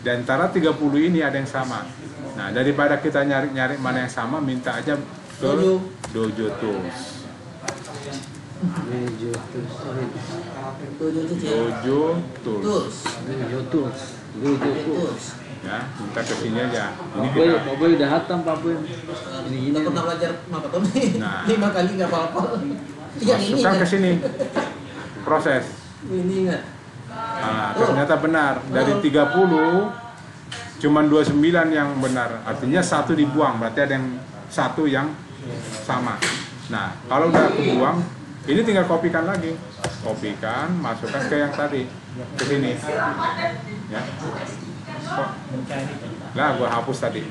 Di antara 30 ini ada yang sama. Nah, daripada kita nyari-nyari mana yang sama, minta aja ke Dojo Tools. Dojo Tools. Ya, minta ke sini aja. Ini kita. Pak Boy udah hatam Pak Boy. Ini Udah pernah belajar apa tuh? Nah. 5 kali nggak apa-apa. Yang ini Masukkan ke nggak? sini. Proses. Ini nggak? Nah, ternyata benar. Dari 30 cuman 29 yang benar. Artinya 1 dibuang, berarti ada yang 1 yang sama. Nah, kalau udah kebuang, ini tinggal kopikan lagi. Kopikan, masukkan ke yang tadi. Ke sini. Ya. Kok? Lah, gua hapus tadi.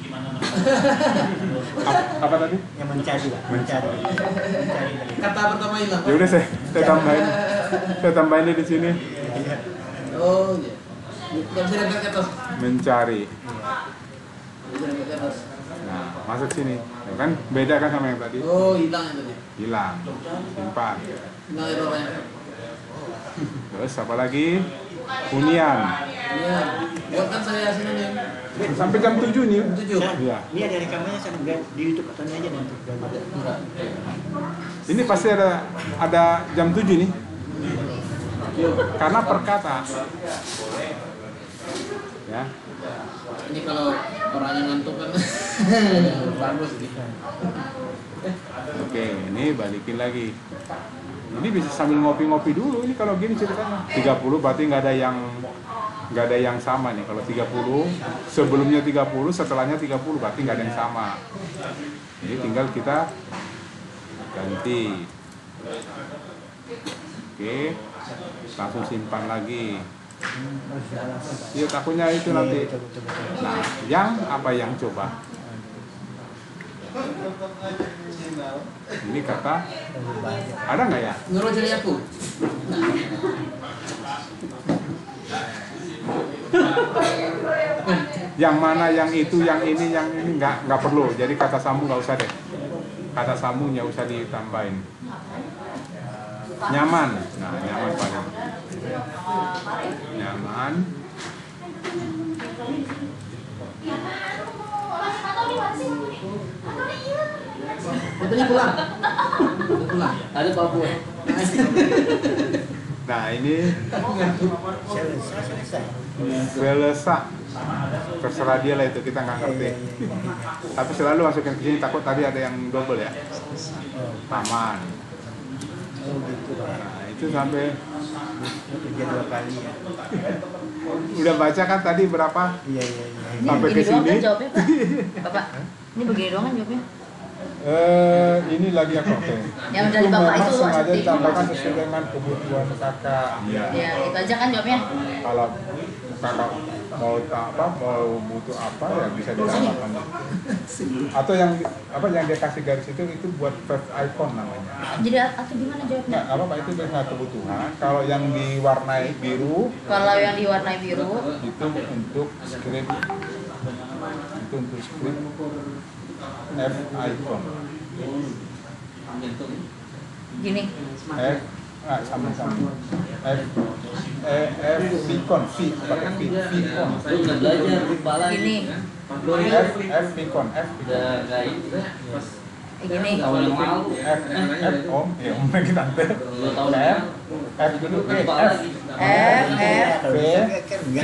Apa tadi? Yang mencari Pak. Mencari. Kata pertama hilang. Ya udah saya tambahin. Saya tambahin di sini. Oh iya. Nggak bisa lihat ke atas. Mencari. Nggak bisa lihat ke atas. Nah, masuk sini. Ya kan beda kan sama yang tadi? Oh, hilang yang tadi. Hilang. Simpan. Hilang errornya. Terus apa lagi? Hunian. Iya. Buatkan saya sinonim. Sampai jam 7 nih. 7. Iya. Ini ada rekamannya saya lihat di YouTube atau aja nanti. Enggak. Ini pasti ada jam 7 nih. Karena per kata. Ya. Ini kalau orangnya ngantuk kan bagus nih. Oke, ini balikin lagi. Ini bisa sambil ngopi-ngopi dulu. Ini kalau gini ceritanya. 30 berarti nggak ada yang sama nih. Kalau 30 sebelumnya 30, setelahnya 30 berarti nggak ada yang sama. Jadi tinggal kita ganti. Oke, langsung simpan lagi. Iya, takutnya itu nanti. Nah, yang apa yang coba? Ini kata ada nggak ya? Nurul jadi aku. Yang mana, yang itu, yang ini nggak perlu. Jadi kata sambung nggak usah deh. Kata sambungnya usah ditambahin. Nyaman, nah nyaman paling. Nyaman. Tadi pulang. Pulang. Ada Papua. Nah ini Selesai. Velesa. Terserah dia lah itu, kita nggak ngerti. Tapi selalu masukin ke sini, takut tadi ada yang double ya. Aman. Nah itu sampai Kerja 2 kali ya. udah baca kan tadi berapa? Iya. Sampai ke Ini doang sini. kan jawabnya, Pak? Bapak, ini begini doang kan jawabnya? Ini lagi yang oke. Yang dari Bapak memang itu sengaja seperti ditambahkan itu. sesuai dengan kebutuhan kakak. Iya. Ya, itu aja kan jawabnya. Kalau kakak mau butuh apa ya bisa ditambahkan. Atau yang dia kasih garis itu buat first icon namanya. Jadi atau gimana jawabnya? Nggak apa itu biasanya kebutuhan. Kalau yang diwarnai biru Kalau yang diwarnai biru, itu untuk script. Itu untuk script F icon. gini. Sambung. F Vicon, V pakai V, Vicon. Lu nggak belajar, lupa lagi. Gini. F Vicon, F Udah nggak ini. Gini. Awal malu. F Om, ya Om lagi tante. Lu tahu F dulu E, lupa F lagi. V,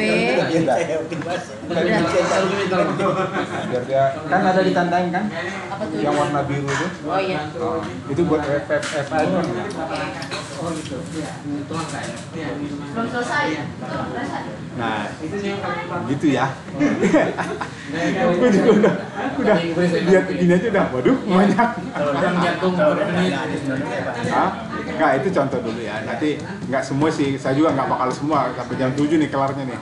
biar dia kan ada ditandain kan, Apa tuh? yang warna biru itu. Oh iya. Itu buat F icon ya. Belum selesai. Nah, gitu ya. Aku juga udah lihat begini aja udah, waduh banyak. Hah? Nggak, itu contoh dulu ya. Nanti nggak semua sih, saya juga nggak bakal semua sampai jam 7 nih kelarnya nih.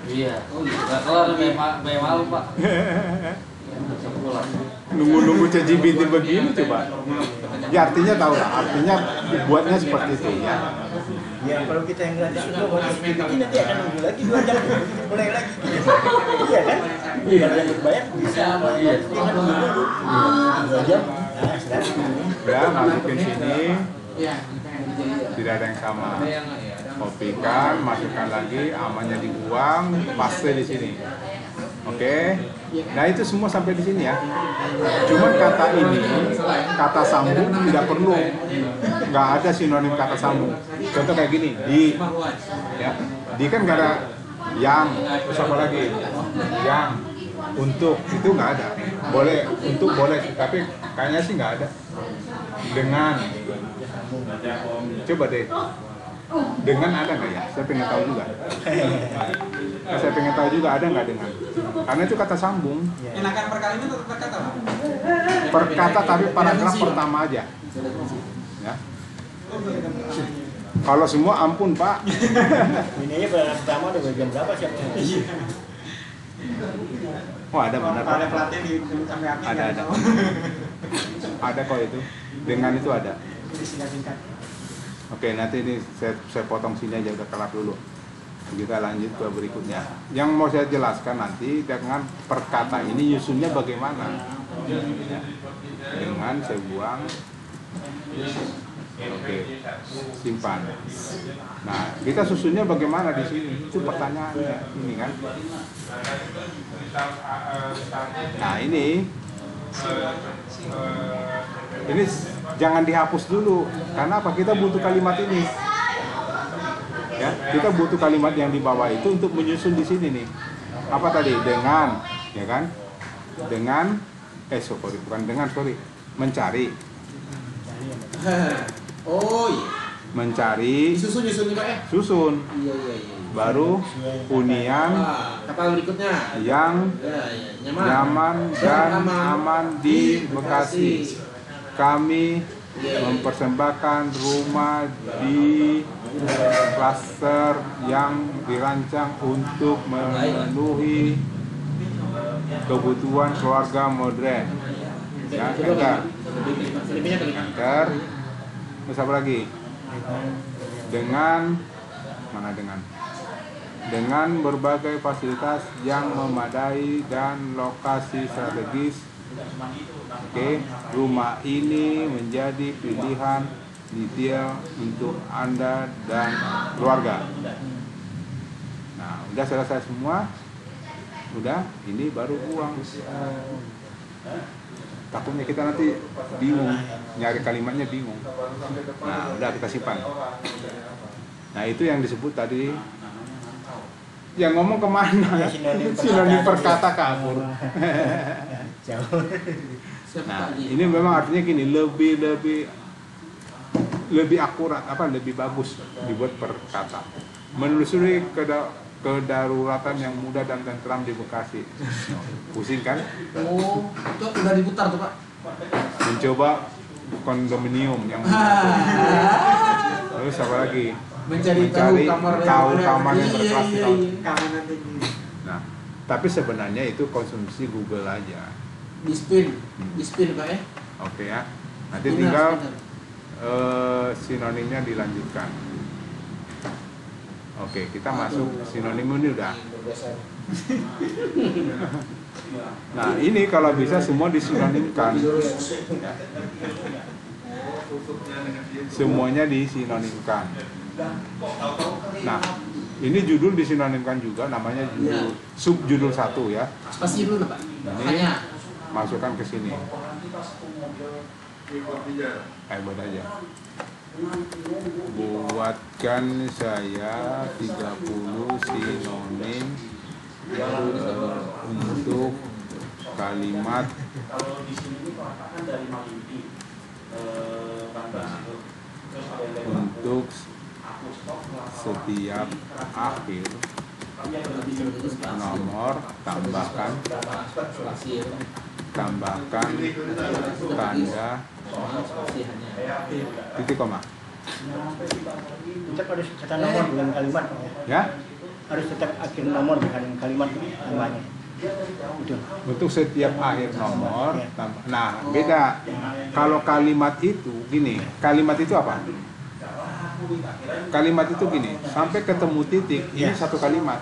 Iya. Nggak kelar memang malu Pak. Bisa pulang. Nunggu ChatGPT begini coba. Ya artinya tahu lah, artinya dibuatnya seperti itu ya. Ya kalau kita yang gratis itu harus begini nanti akan nunggu lagi 2 jam mulai lagi. Iya kan? Kalau yang berbayar bisa jangan nunggu dulu 2 jam. Nah, sekarang Ya masukin sini, tidak ada yang sama. Kopikan, masukkan lagi, amannya dibuang, paste di sini. Oke. Nah itu semua sampai di sini ya. Cuman kata ini, kata sambung tidak perlu. Nggak ada sinonim kata sambung. Contoh kayak gini, di, ya, di kan nggak ada yang, terus apa lagi? Yang, untuk itu nggak ada. Boleh, untuk boleh, tapi kayaknya sih nggak ada. Dengan, coba deh. Dengan ada nggak ya? Saya pengen tahu juga. Saya pengen tahu juga ada nggak dengan? Karena itu kata sambung. Enakan perkalinya tetap berkata Pak. Perkata tapi paragraf pertama aja. Ya. Kalau semua ampun Pak. ini aja pada pertama udah jam berapa siapa? Oh ada benar Pak. Ada pelatihan di sampai akhir. Ada. Ada kok itu. Dengan itu ada. Singkat-singkat. Oke, nanti ini saya potong sini aja udah kelar dulu. Kita lanjut ke berikutnya. Yang mau saya jelaskan nanti dengan perkata ini nyusunnya bagaimana. Ya. Dengan saya buang Oke, simpan. Nah, kita susunnya bagaimana di sini? Itu pertanyaannya, ini kan. Nah, ini jangan dihapus dulu. Karena apa? Kita butuh kalimat ini. Ya, kita butuh kalimat yang di bawah itu untuk menyusun di sini nih. Apa tadi? Dengan, ya kan? Dengan, mencari. Oh iya. Mencari, Susun Pak ya? susun. Iya. Baru hunian Kapal berikutnya. yang Ya, nyaman dan aman di Bekasi. Kami mempersembahkan rumah di klaster yang dirancang untuk memenuhi kebutuhan keluarga modern. Ya, enter. Enter. Terus apa lagi? Dengan berbagai fasilitas yang memadai dan lokasi strategis. Oke, rumah ini menjadi pilihan ideal untuk Anda dan keluarga. Nah, udah selesai semua. Udah, ini baru uang. Takutnya kita nanti bingung, nyari kalimatnya bingung. Nah, udah kita simpan. Nah, itu yang disebut tadi. Yang ngomong kemana? Sinonim perkata kabur. Jauh. Nah, ini memang artinya gini, lebih akurat, lebih bagus dibuat perkata. Menelusuri kedaruratan yang mudah dan tentram di Bekasi. Pusing kan? Oh, itu udah diputar tuh Pak. Mencoba kondominium yang terus apa lagi? Mencari tahu kamar yang berkelas. Iya. Nah, tapi sebenarnya itu konsumsi Google aja. Di spin Pak ya. Oke ya. Nanti tinggal sinonimnya dilanjutkan. Oke, kita masuk sinonim ini udah. Nah, ini kalau bisa semua disinonimkan. Semuanya disinonimkan. Nah, ini judul disinonimkan juga, namanya judul subjudul 1 ya. Spasi dulu Pak. Ini masukkan ke sini. Buat aja. Buatkan saya 30 sinonim untuk kalimat untuk setiap akhir nomor tambahkan tanda titik koma. Tetap harus kata nomor dengan kalimat Ya? Harus tetap akhir nomor dengan kalimat namanya. Itu. Untuk setiap akhir nomor. Nah, beda. Kalau kalimat itu gini, kalimat itu apa? Kalimat itu gini, sampai ketemu titik, ini satu kalimat.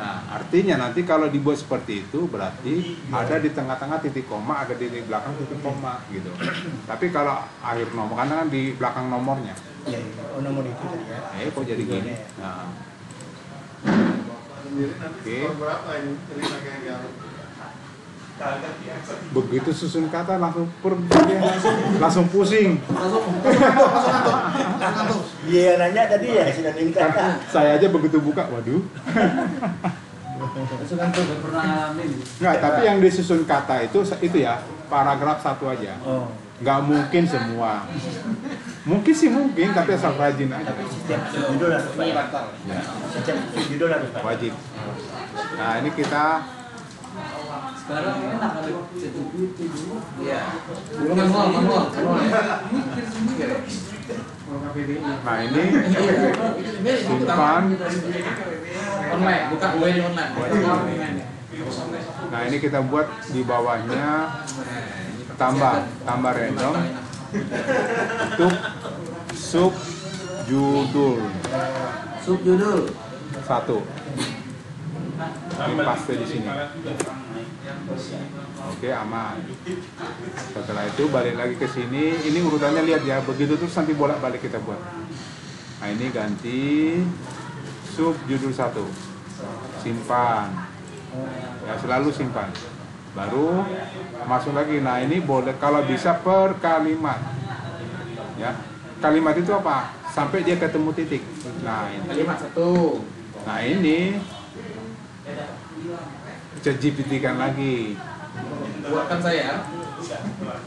Nah, artinya nanti kalau dibuat seperti itu berarti ada di tengah-tengah titik koma, ada di belakang titik koma gitu. Tapi kalau akhir nomor, karena kan di belakang nomornya. Iya, nomor itu tadi ya. Kok jadi gini? Nah. Oke. Begitu susun kata langsung langsung pusing. Dia nanya tadi ya sinonim kata. Saya aja begitu buka, waduh. Itu kan tuh pernah ngalamin. Nggak, tapi yang disusun kata itu ya paragraf 1 aja. Oh. Nggak mungkin semua. Mungkin sih mungkin, tapi asal rajin aja. Tapi setiap judul harus batal. Ya, Setiap judul harus batal. wajib. Nah, ini kita Sekarang enak kali ChatGPT dulu. Iya. Dulu manual ya. Nah, ini simpan. Online, bukan gue di online. Nah, ini kita buat di bawahnya tambah random untuk subjudul 1. Ini paste di sini. Oke, aman. Setelah itu balik lagi ke sini. Ini urutannya lihat ya, begitu terus nanti bolak-balik kita buat. Nah ini ganti sub judul 1, simpan. Ya selalu simpan. Baru masuk lagi. Nah ini boleh kalau bisa per kalimat. Ya, kalimat itu apa? Sampai dia ketemu titik. Nah ini. Kalimat 1. Nah ini ChatGPT kan lagi. Buatkan saya.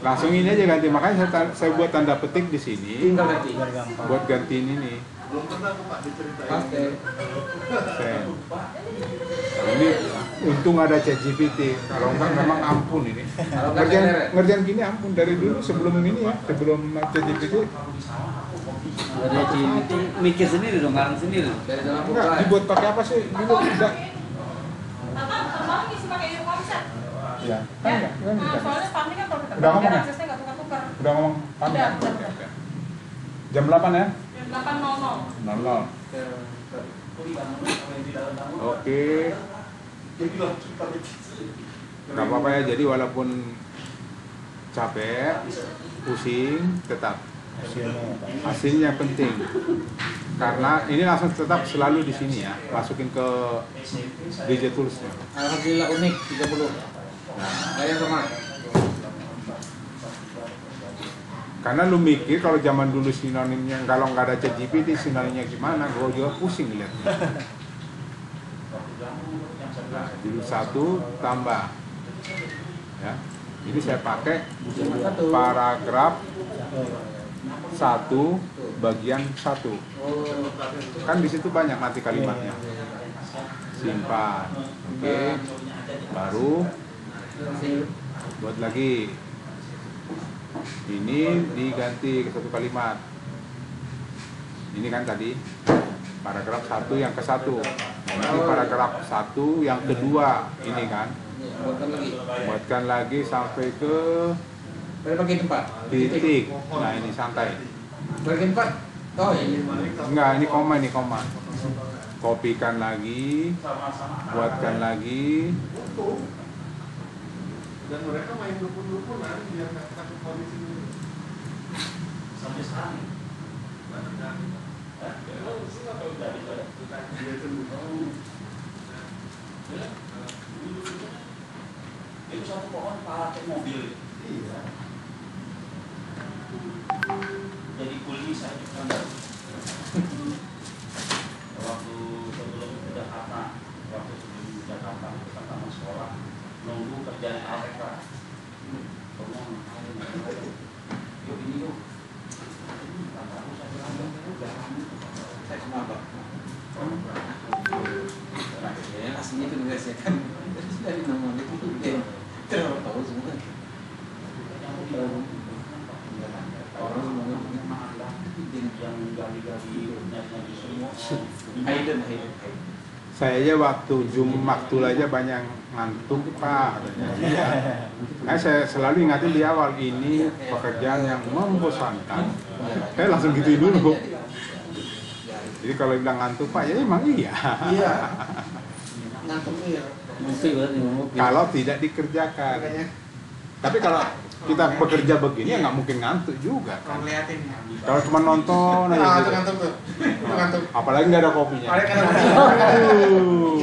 Langsung ini aja ganti. Makanya saya buat tanda petik di sini. Tinggal ganti. Buat gantiin ini. Paste. Send. Nah, ini untung ada ChatGPT. Kalau enggak memang ampun ini. Kalau enggak seret. Ngerjain gini ampun dari dulu sebelum ini ya, sebelum ChatGPT. Dari GPT mikir sendiri dong, ngarang sendiri. Dari dalam Enggak, buku. dibuat pakai apa sih? Dulu enggak. Abang ngisi pakai Earcomset. Ya, kan enggak. Kan bisa. Soalnya Pamli kan kalau Udah ngomong ya? aksesnya nggak tukar-tukar. Udah ngomong paham ya? Udah. Jam 8 ya? 8.00. 00. Oke. Gak apa-apa ya, jadi walaupun capek, pusing, tetap hasilnya penting. Karena ini langsung tetap selalu di sini ya, masukin ke DJ Tools-nya. Alhamdulillah unik 30. Kayak sama. Karena lu mikir kalau zaman dulu sinonimnya, kalau nggak ada ChatGPT sinonimnya gimana, gue juga pusing lihatnya. Nah, judul 1 tambah. Ya, ini saya pakai paragraf 1 bagian 1. Kan di situ banyak nanti kalimatnya. Simpan. Oke. Baru buat lagi. Ini diganti ke satu kalimat. Ini kan tadi paragraf 1 yang ke-1. Nanti paragraf 1 yang kedua ini kan. Buatkan lagi. Buatkan lagi sampai ke Bagian 4. titik. Nah, ini santai. Bagian 4. Oh iya. Enggak, ini koma. Kopikan lagi. Buatkan lagi. Dan mereka main dukun-dukunan biar nggak takut polisi dulu. Sampai sekarang. Itu satu pohon pakai mobil. Iya. Jadi kuli saya juga waktu sebelum ke Jakarta, pertama sekolah nunggu kerjaan APK. Yuk ini yuk. Saya cuma apa? Ya, aslinya itu enggak sih kan. Dari nama itu dia. Terus tahu semua. Orang semua Yang gali-gali nyari semua. Hayden. Saya aja waktu Jumaktul aja banyak ngantuk Pak katanya. Nah, saya selalu ingatin di awal ini pekerjaan yang membosankan. Saya langsung gituin dulu. Jadi kalau bilang ngantuk Pak, ya emang iya. Iya. Ngantuk ya. Mesti berarti ngopi. Kalau tidak dikerjakan. Tapi kalau kita bekerja begini ya nggak mungkin ngantuk juga kan. Ngeliatin. Kalau cuma nonton aja gitu. Ngantuk tuh. Itu ngantuk. Apalagi nggak ada kopinya. Ada kan ngantuk. Aduh.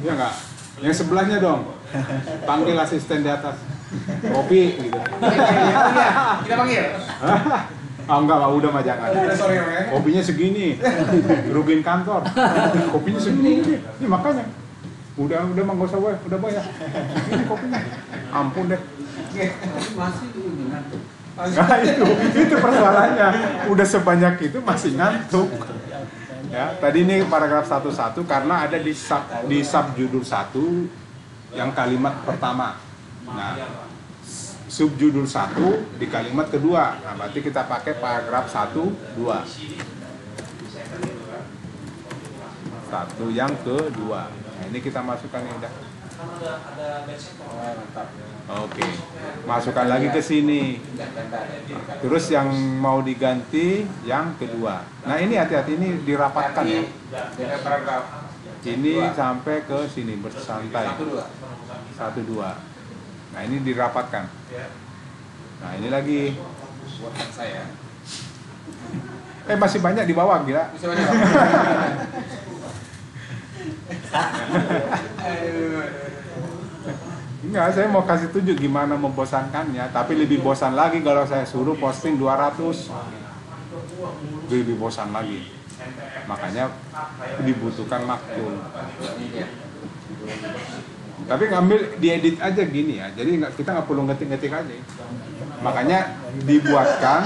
Iya nggak? Yang sebelahnya dong. Panggil asisten di atas. Kopi gitu. Iya. Kita panggil. Ah enggak, udah mah jangan. Sorry ya. Kopinya segini. Rugiin kantor. Kopinya segini. Ini makanya. Udah mah nggak usah udah bayar. Ini kopinya. Ampun deh. Masih ngantuk. Nah itu persoalannya. Udah sebanyak itu masih ngantuk. Ya, tadi ini paragraf 1.1 karena ada di subjudul 1 yang kalimat pertama. Nah, subjudul 1 di kalimat kedua. Nah, berarti kita pakai paragraf 1, 2. 1 yang kedua. Nah, ini kita masukkan ini udah. Ada basic. Oke. Masukkan lagi ke sini. Terus yang mau diganti yang kedua. Nah, ini hati-hati ini dirapatkan ya. Ini sampai ke sini bersantai. 1, 2. 1, 2. Nah ini dirapatkan. Nah ini lagi. Buatan saya. Masih banyak di bawah, gila. Bisa banyak. Enggak, saya mau kasih tunjuk gimana membosankannya. Tapi lebih bosan lagi kalau saya suruh posting 200. Lebih bosan lagi. Makanya dibutuhkan maktul. Tapi ngambil diedit aja gini ya. Jadi kita nggak perlu ngetik-ngetik aja. Makanya dibuatkan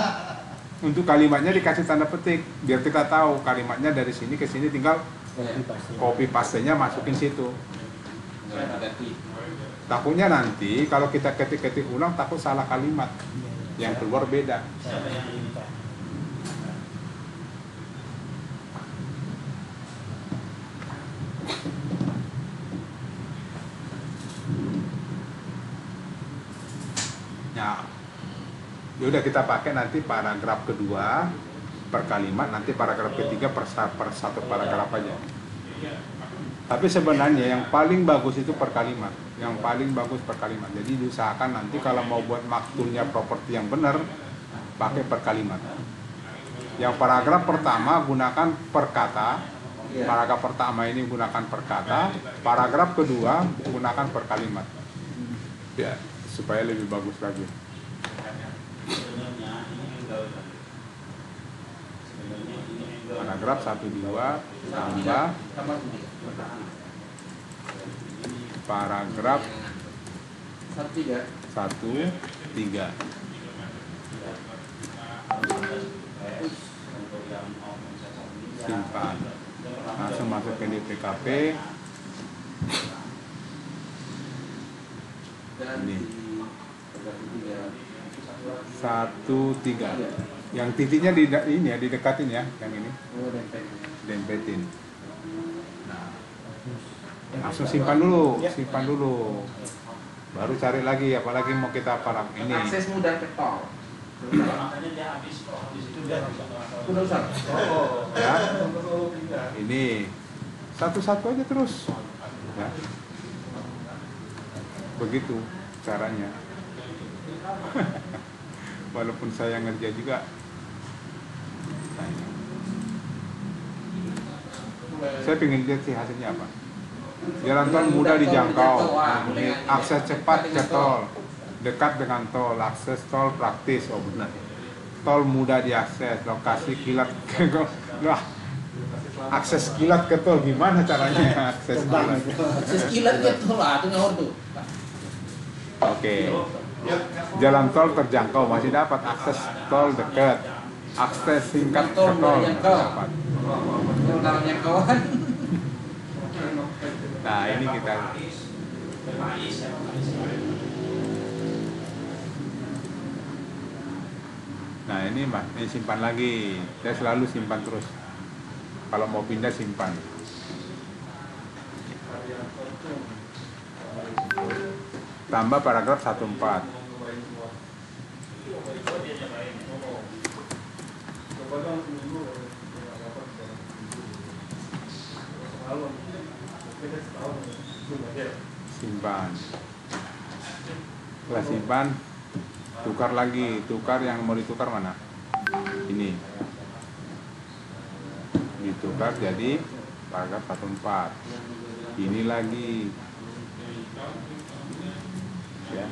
untuk kalimatnya dikasih tanda petik biar kita tahu kalimatnya dari sini ke sini, tinggal copy paste-nya masukin situ. Takutnya nanti kalau kita ketik-ketik ulang takut salah kalimat, yang keluar beda. Nah, yaudah kita pakai nanti paragraf kedua per kalimat, nanti paragraf ketiga per satu paragraf aja. Tapi sebenarnya yang paling bagus itu per kalimat, yang paling bagus per kalimat. Jadi diusahakan nanti kalau mau buat maktulnya properti yang benar, pakai per kalimat. Yang paragraf pertama gunakan per kata, paragraf pertama ini gunakan per kata, paragraf kedua gunakan per kalimat. Ya, supaya lebih bagus lagi. Paragraf 1, 2 tambah paragraf 1, 3. Simpan. Langsung masukin di PKP. Ini 1, 3. Yang titiknya di ini ya, didekatin ya, yang ini. Dempetin. Nah, langsung simpan dulu, baru cari lagi, apalagi mau kita parang ini. Akses mudah ke tol. Makanya dia habis itu dia Udah usah. Ya, ini satu-satu aja terus. Ya. Begitu caranya. Walaupun saya ngerja juga. Saya pengen lihat sih hasilnya apa. Jalan tol mudah dijangkau, akses cepat ke tol, dekat dengan tol, akses tol praktis. Oh benar. Tol mudah diakses, lokasi kilat ke wah. Akses kilat ke tol gimana caranya? Akses kilat. Akses kilat ke tol itu ngawur tuh. Oke. Jalan tol terjangkau, masih dapat akses tol dekat, akses singkat ke tol dapat. Dalamnya kawan. Nah ini kita. Nah ini mas, ini simpan lagi. Saya selalu simpan terus. Kalau mau pindah simpan. Tambah paragraf 1/4. Simpan. Setelah simpan, tukar lagi. Tukar yang mau ditukar mana? Ini. Ditukar jadi paragraf 1/4. Ini lagi. Ya.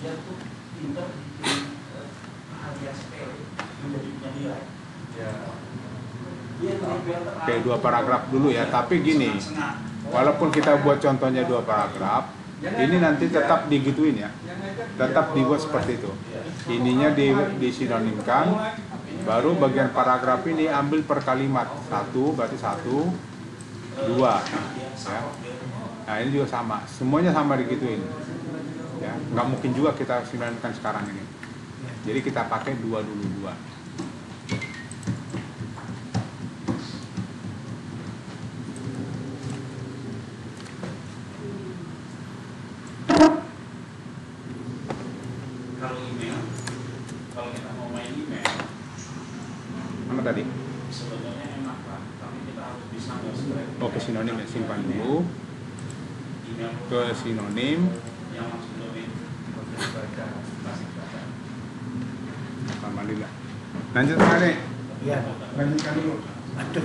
dia tuh pintar alias nilai. Oke, 2 paragraf dulu ya. Tapi gini, walaupun kita buat contohnya 2 paragraf, ini nanti tetap digituin ya. Tetap dibuat seperti itu. Ininya disinonimkan, baru bagian paragraf ini ambil per kalimat. 1 berarti 1, 2 ya. Nah ini juga sama, semuanya sama digituin ya. Nggak mungkin juga kita sinonimkan sekarang ini. Jadi kita pakai 2 dulu, 2. Kalau email, kalau kita mau main email, tadi? Sebetulnya enak Pak, tapi kita harus bisa Oke, sinonim ya, simpan dulu ke sinonim. yang maksud domain baca klasik baca. Alhamdulillah. Lanjut Ade. Iya. Lanjutkan dulu. Aduh.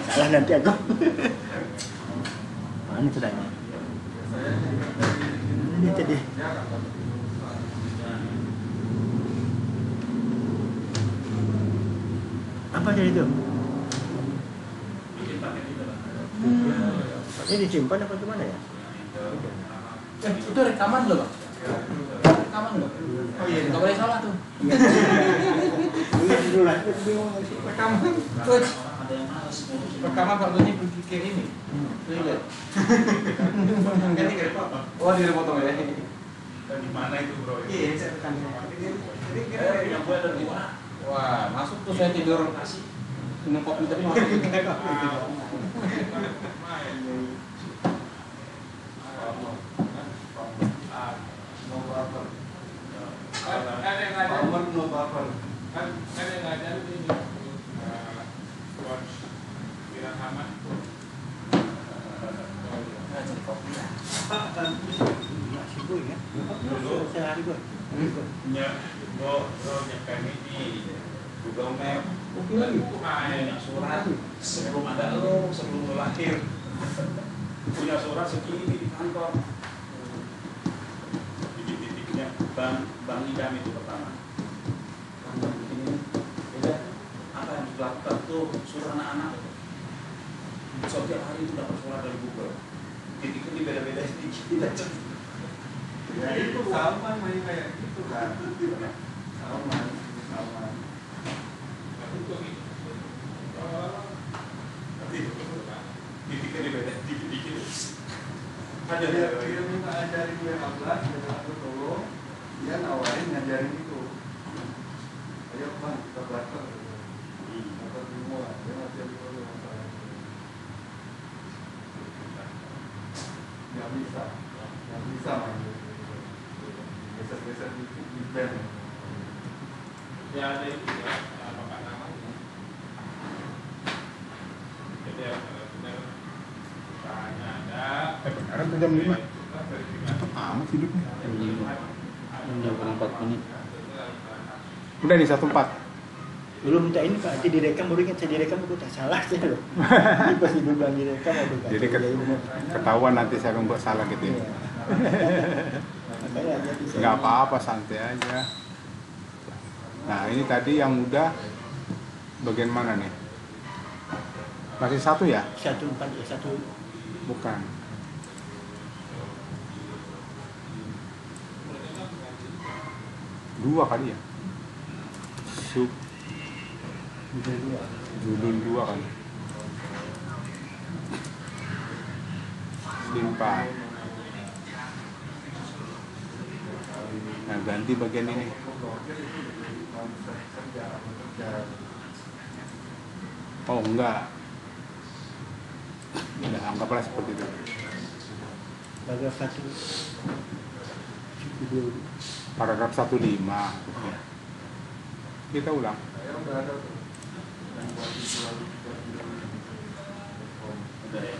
Salah nanti aku. Mana sudah ini? Ini tadi. Apa jadi itu? Bikin paket itu Pak. Ini disimpan apa gimana ya? Itu rekaman loh, Bang. Rekaman loh. Oh iya. Nggak boleh salah tuh. Dulu lah, itu bingung sih. Rekaman. Coach. Ada yang males Rekaman waktunya pergi ke ini. Toilet. Kan ini kayak apa? Oh, di repotong ya. Dan di mana itu bro? Iya, saya tekan. Yang gue ada di mana? Wah, masuk tuh saya tidur minum kopi tapi masuk. Kan yang ngajar ini coach Wirahama. Jadi kopi ya. Sibuk ya. Sehari gue. Kami di Google Map. Banyak surat sebelum ada lo, sebelum lo lahir. Punya surat segini di kantor. Di titiknya Bang Idam itu pertama. Ini beda. Apa yang dilakukan tuh surat anak-anak. Setiap hari itu dapat surat dari Google. Titik ini beda-beda sedikit aja. Ya itu sama main kayak gitu kan. Sama. Titiknya beda dikit-dikit. Ada dia minta ajarin gue 16, dan aku tolong dia nawarin ngajarin itu. Ayo bang kita belajar. Belajar semua. Dia ngajar dulu masalah. Nggak bisa main. Geser-geser di band. Ya ada itu ya, apa Pak namanya? Jadi ya benar usahanya ada. Beneran tuh jam 5. Cepet amat hidupnya. Jam 4 menit. Udah nih 1:04. Belum minta ini Pak, nanti direkam baru ingat saya direkam aku tak salah saya loh. Ini pas ibu bilang direkam aku tak. Jadi ketahuan nanti saya membuat salah gitu ya. Makanya jadi saya. Nggak apa-apa, santai aja. Nah ini tadi yang mudah bagian mana nih? Masih satu ya? 1 4 ya 1. Bukan. Dua kali ya? Sub Judul 2 kan? Simpan. Nah ganti bagian ini. Oh enggak. Udah anggaplah seperti itu. Paragraf 1. Paragraf 15. Ya. Kita ulang. Udah ya.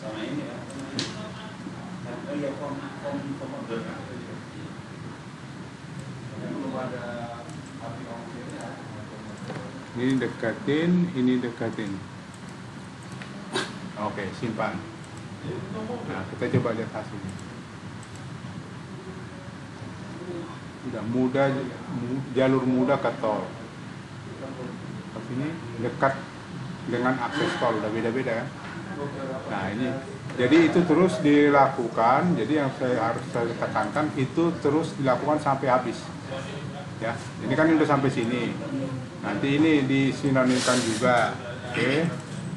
Sama ini ya. Oh iya form order. Belum ada arti ongkirnya. Ini dekatin, ini dekatin. Oke, simpan. Nah, kita coba lihat hasilnya. Udah mudah, jalur mudah ke tol. Pas ini dekat dengan akses tol, udah beda-beda kan? Nah ini, jadi itu terus dilakukan. Jadi yang harus saya tekankan itu terus dilakukan sampai habis. Ya, ini kan udah sampai sini. Nanti ini disinonimkan juga, oke?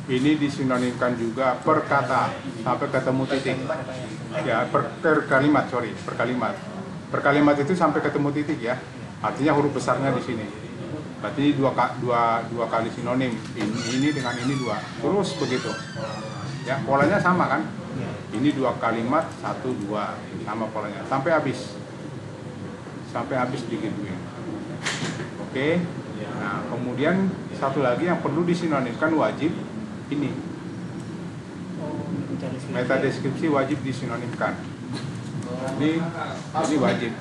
Ini disinonimkan juga per kata sampai ketemu titik. Ya, per kalimat, sorry, per kalimat. Per kalimat itu sampai ketemu titik ya. Artinya huruf besarnya di sini. Berarti dua kali sinonim. Ini dengan ini dua. Terus begitu. Ya, polanya sama kan? Ini 2 kalimat, 1, 2. Sama polanya. Sampai habis. Sampai habis digituin. Oke. Nah, kemudian satu lagi yang perlu disinonimkan wajib ini. Meta deskripsi wajib disinonimkan. Ini wajib.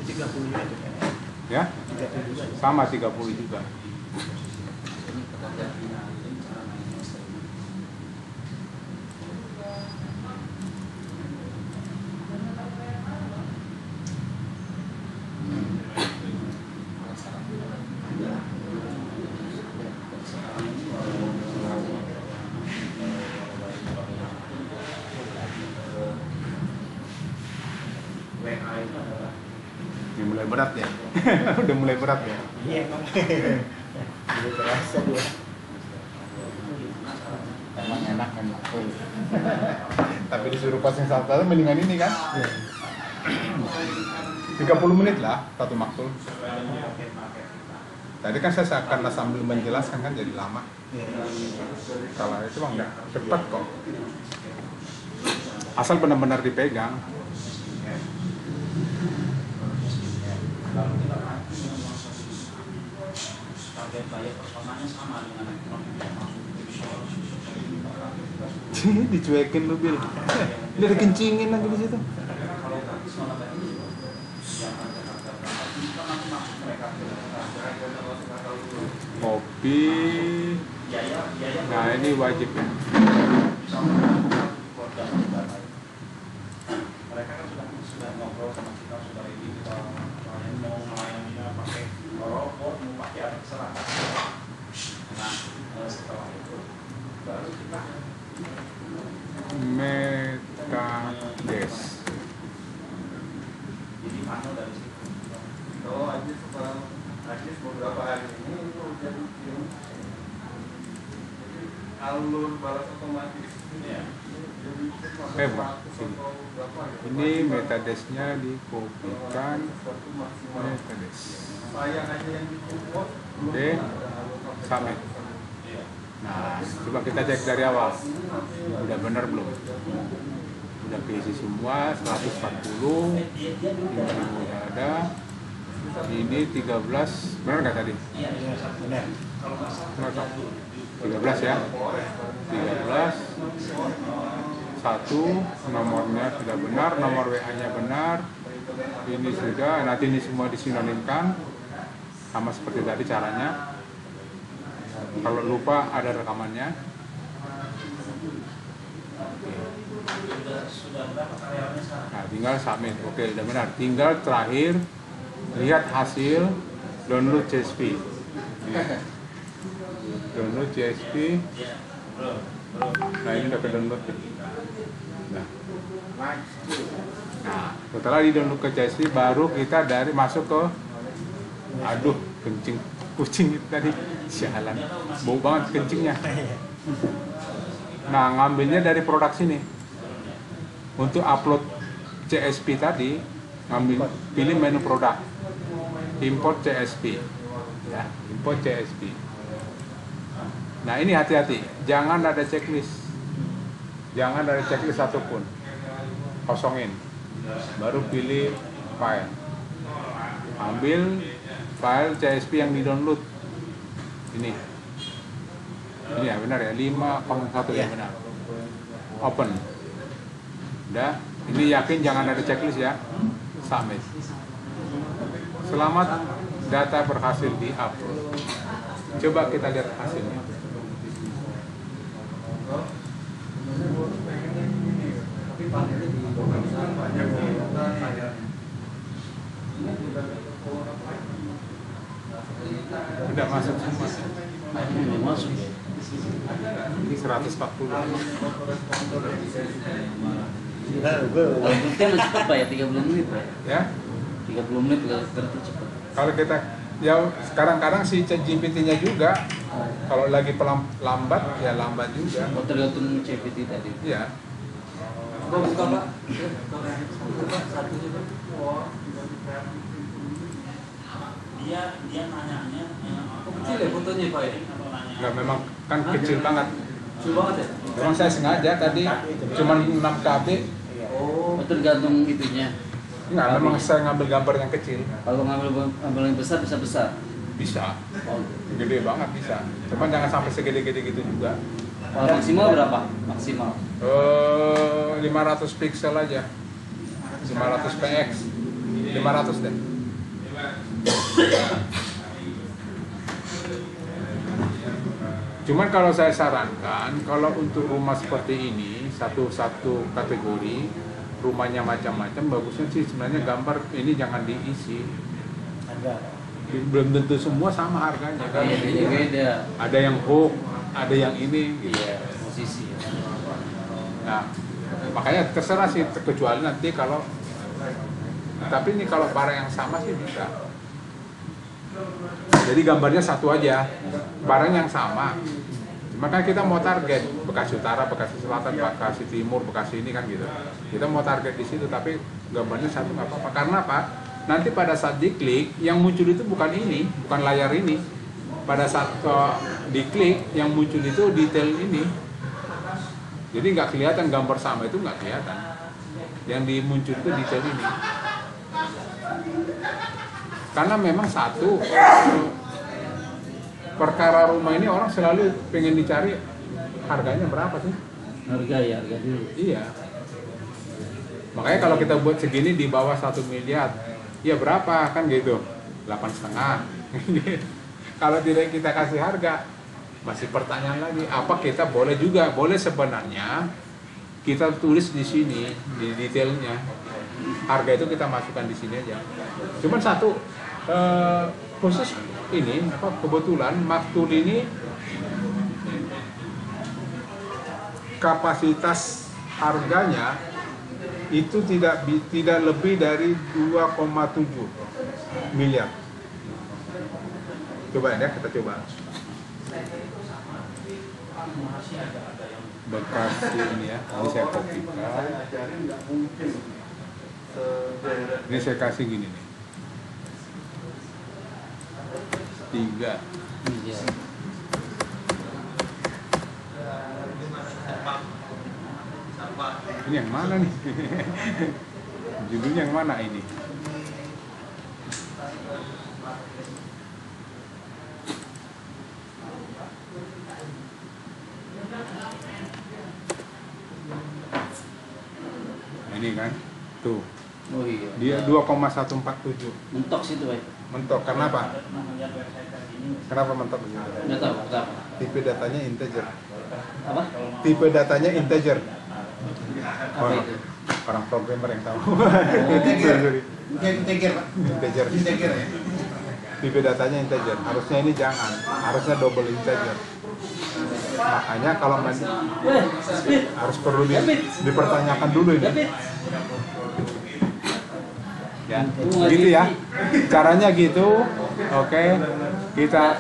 30 juga tuh kan? Ya? 30 juga. Sama 30 juga. WA itu adalah Ini mulai berat ya. Udah mulai berat ya. Iya emang. Udah terasa dia. Emang enak kan makul. Tapi disuruh pasang satu mendingan ini kan. 30 menit lah satu makul. Tadi kan saya karena sambil menjelaskan kan jadi lama. Kalau itu mah enggak cepat kok. Asal benar-benar dipegang. kalau kita target bayar personanya sama dengan ekonomi yang masuk Dicuekin lu Bil. Dia dikencingin lagi di situ. Kopi. Nah ini wajib ya. Mereka kan sudah ngobrol sama kita, sudah ini kita mau melayaninya pakai robot, mau pakai apa terserah. Nah setelah itu baru kita Metades. jadi mana dari situ. Kalau Ajis sekarang Ajis beberapa hari ini itu jadi alur balas otomatis. Ya. Jadi cek masuk Hebat. 100 atau berapa gitu. Ini metadesnya dikopikan. Satu maksimal. Metades. Saya aja yang dikumpul belum Oke. ada alur sampai Submit. 100%. Nah, coba kita cek dari awal. Udah benar belum? Udah keisi semua 140. Ini udah ada. Ini 13. Benar nggak tadi? Iya, benar. Benar tak? 13 ya. 13. 1 nomornya sudah benar, nomor WA-nya benar. Ini sudah, nanti ini semua disinonimkan. Sama seperti tadi caranya. Kalau lupa ada rekamannya. Sudah berapa karyawannya sekarang? Nah, tinggal submit. Oke, udah benar. Tinggal terakhir lihat hasil download CSV. Download CSV. Nah, ini udah ke download. Nah, setelah di download ke CSV baru kita dari masuk ke aduh, kencing kucing itu tadi. Sialan. Bau banget kencingnya. Nah, ngambilnya dari produk sini. Untuk upload CSV tadi, pilih menu produk. Import CSV. Ya, import CSV. Nah, ini hati-hati. Jangan ada checklist. Jangan ada checklist satupun. Kosongin. Baru pilih file. Ambil file CSV yang di-download. Ini ya benar ya, 501 ya benar. Open. Udah, ini yakin jangan ada checklist ya. Submit. Selamat, data berhasil di-upload. Coba kita lihat hasilnya. Udah masuk semua. Ini masuk ya. Ini 140. Penting cepat Pak ya, 30 menit Pak. Ya. 30 menit berarti cepat. Kalau kita ya sekarang-kadang si ChatGPT-nya juga kalau lagi lambat ya lambat juga. Oh, tergantung CPT tadi. Iya. Buka Pak. dia nanyanya Kecil ya fotonya Pak ya? Nggak, memang kan kecil banget. Kecil banget ya? Memang saya sengaja tadi cuma 6 KB. Oh, Tergantung itunya. Enggak, memang saya ngambil gambar yang kecil. Kalau ngambil yang besar bisa besar. Bisa, Oh. gede banget bisa. Cuman jangan sampai segede-gede gitu juga. Kalau maksimal berapa? Maksimal. 500 pixel aja. 500 px. 500 deh. Cuman kalau saya sarankan, kalau untuk rumah seperti ini, satu kategori, rumahnya macam-macam, bagusnya sih sebenarnya gambar ini jangan diisi. Belum tentu semua sama harganya kan. Iya, beda. Ada yang hook, ada yang ini gitu. Iya, posisi. Nah, makanya terserah sih, kecuali nanti kalau, tapi ini kalau barang yang sama sih bisa. Jadi gambarnya satu aja, barang yang sama. Maka kita mau target Bekasi Utara, Bekasi Selatan, Bekasi Timur, Bekasi ini kan gitu. Kita mau target di situ, tapi gambarnya satu nggak apa-apa. Karena apa? Nanti pada saat diklik, yang muncul itu bukan ini, bukan layar ini. Pada saat diklik, yang muncul itu detail ini. Jadi nggak kelihatan gambar sama itu nggak kelihatan. Yang dimuncul itu detail ini. Karena memang satu perkara rumah ini orang selalu pengen dicari harganya berapa sih? Harga dulu. Iya. Makanya kalau kita buat segini di bawah 1 miliar, ya berapa kan gitu? 8,5. Kalau tidak kita kasih harga, masih pertanyaan lagi. Apa kita boleh juga? Boleh sebenarnya kita tulis di sini di detailnya. Harga itu kita masukkan di sini aja. Cuman satu khusus ini kebetulan Maktul ini kapasitas harganya itu tidak lebih dari 2,7 miliar. Coba ya, kita coba. Bekasi ini ya, ini saya kopikan. Ini saya kasih gini nih. 3. Iya. Ini yang mana nih? Judulnya yang mana ini? Ini kan, tuh. Oh iya. Dia 2,147. Mentok situ, Pak. Mentok, kenapa? Kenapa mentok? Enggak tahu, kenapa? Tipe datanya integer. Apa? Tipe datanya integer. Apa itu? Orang programmer yang tahu. Integer. Sorry. Integer, Pak. Integer. Integer ya. Tipe datanya integer. Harusnya ini jangan. Harusnya double integer. Makanya kalau harus perlu dipertanyakan dulu ini. Ya, gitu ya. Caranya gitu. Oke. Kita